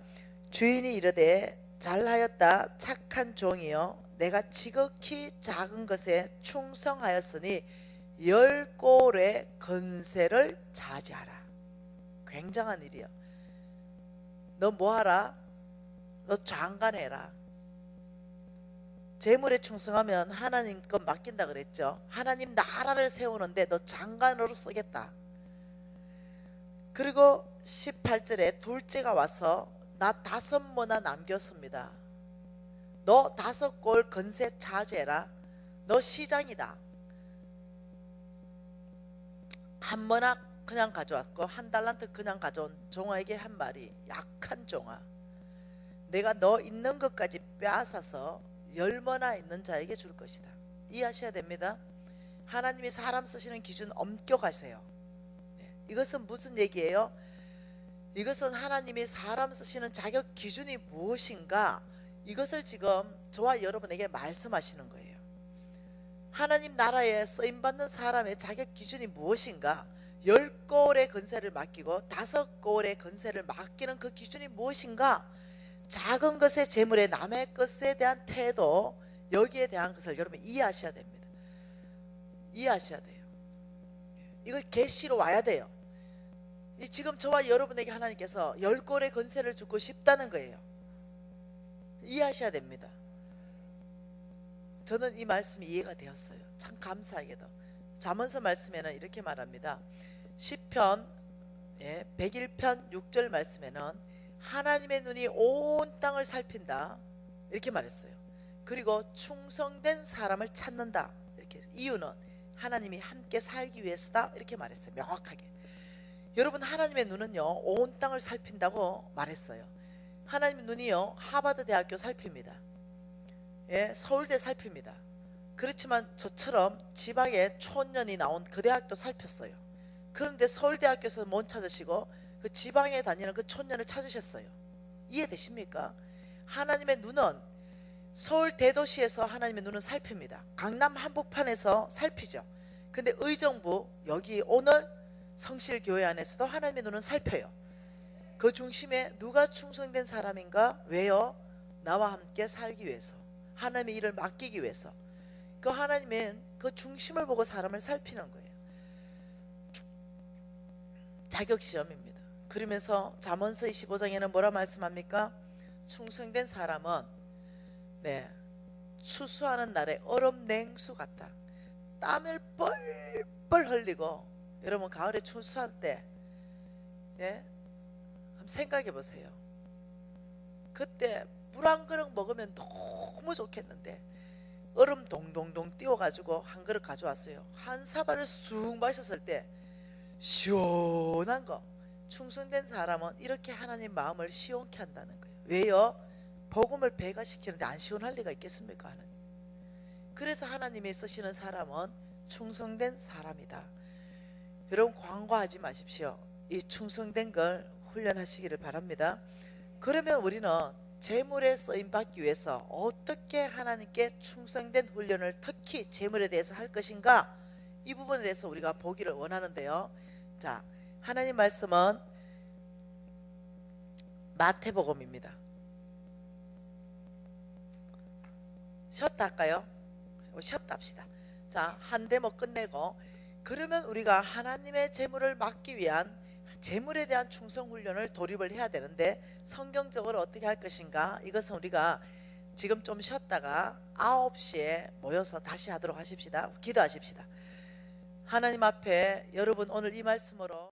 주인이 이르되 잘하였다 착한 종이여 내가 지극히 작은 것에 충성하였으니 10꼴의 건세를 차지하라. 굉장한 일이요. 너 뭐하라? 너 장관해라. 재물에 충성하면 하나님 것 맡긴다 그랬죠. 하나님 나라를 세우는데 너 장관으로 쓰겠다. 그리고 18절에 둘째가 와서 나 5머나 남겼습니다. 너 5꼴 건세 차지해라. 너 시장이다. 한 머나 그냥 가져왔고 한 달란트 그냥 가져온 종아에게 한 말이 약한 종아 내가 너 있는 것까지 빼앗아서 10머나 있는 자에게 줄 것이다. 이해하셔야 됩니다. 하나님이 사람 쓰시는 기준 엄격하세요. 이것은 무슨 얘기예요? 이것은 하나님이 사람 쓰시는 자격 기준이 무엇인가 이것을 지금 저와 여러분에게 말씀하시는 거예요. 하나님 나라에 쓰임받는 사람의 자격 기준이 무엇인가 10꼴의 건세를 맡기고 5꼴의 건세를 맡기는 그 기준이 무엇인가 작은 것의 재물에 남의 것에 대한 태도 여기에 대한 것을 여러분 이해하셔야 됩니다. 이해하셔야 돼요. 이걸 계시로 와야 돼요. 지금 저와 여러분에게 하나님께서 10꼴의 건세를 주고 싶다는 거예요. 이해하셔야 됩니다. 저는 이 말씀이 이해가 되었어요. 참 감사하게도 잠언서 말씀에는 이렇게 말합니다. 시편 101편 6절 말씀에는 하나님의 눈이 온 땅을 살핀다 이렇게 말했어요. 그리고 충성된 사람을 찾는다 이렇게 이유는 하나님이 함께 살기 위해서다 이렇게 말했어요. 명확하게. 여러분 하나님의 눈은요 온 땅을 살핀다고 말했어요. 하나님의 눈이요 하버드 대학교 살핍니다. 서울대 살핍니다. 그렇지만 저처럼 지방에 촌년이 나온 그 대학도 살폈어요. 그런데 서울대학교에서 못 찾으시고 그 지방에 다니는 그 촌년을 찾으셨어요. 이해되십니까? 하나님의 눈은 서울 대도시에서 하나님의 눈은 살핍니다. 강남 한복판에서 살피죠. 근데 의정부 여기 오늘 성실교회 안에서도 하나님의 눈은 살펴요. 그 중심에 누가 충성된 사람인가? 왜요? 나와 함께 살기 위해서 하나님의 일을 맡기기 위해서 그 하나님은 그 중심을 보고 사람을 살피는 거예요. 자격시험입니다. 그러면서 잠언서 25장에는 뭐라 말씀합니까? 충성된 사람은 추수하는 날에 얼음 냉수 같다. 땀을 뻘뻘 흘리고 여러분 가을에 추수할 때 한번 생각해 보세요. 그때 물 한 그릇 먹으면 너무 좋겠는데 얼음 동동동 띄워가지고 한 그릇 가져왔어요. 한 사발을 쑥 마셨을 때 시원한 거. 충성된 사람은 이렇게 하나님 마음을 시원케 한다는 거예요. 왜요? 복음을 배가시키는데 안 시원할 리가 있겠습니까? 하나님. 그래서 하나님이 쓰시는 사람은 충성된 사람이다. 여러분 광고하지 마십시오. 이 충성된 걸 훈련하시기를 바랍니다. 그러면 우리는 재물에 쓰임받기 위해서 어떻게 하나님께 충성된 훈련을 특히 재물에 대해서 할 것인가 이 부분에 대해서 우리가 보기를 원하는데요. 자, 하나님 말씀은 마태복음입니다. 쉬었다 할까요? 쉬었다 합시다. 자, 한 대목 끝내고 그러면 우리가 하나님의 재물을 맡기 위한 재물에 대한 충성 훈련을 돌입을 해야 되는데 성경적으로 어떻게 할 것인가 이것은 우리가 지금 좀 쉬었다가 9시에 모여서 다시 하도록 하십시다. 기도하십시다. 하나님 앞에 여러분 오늘 이 말씀으로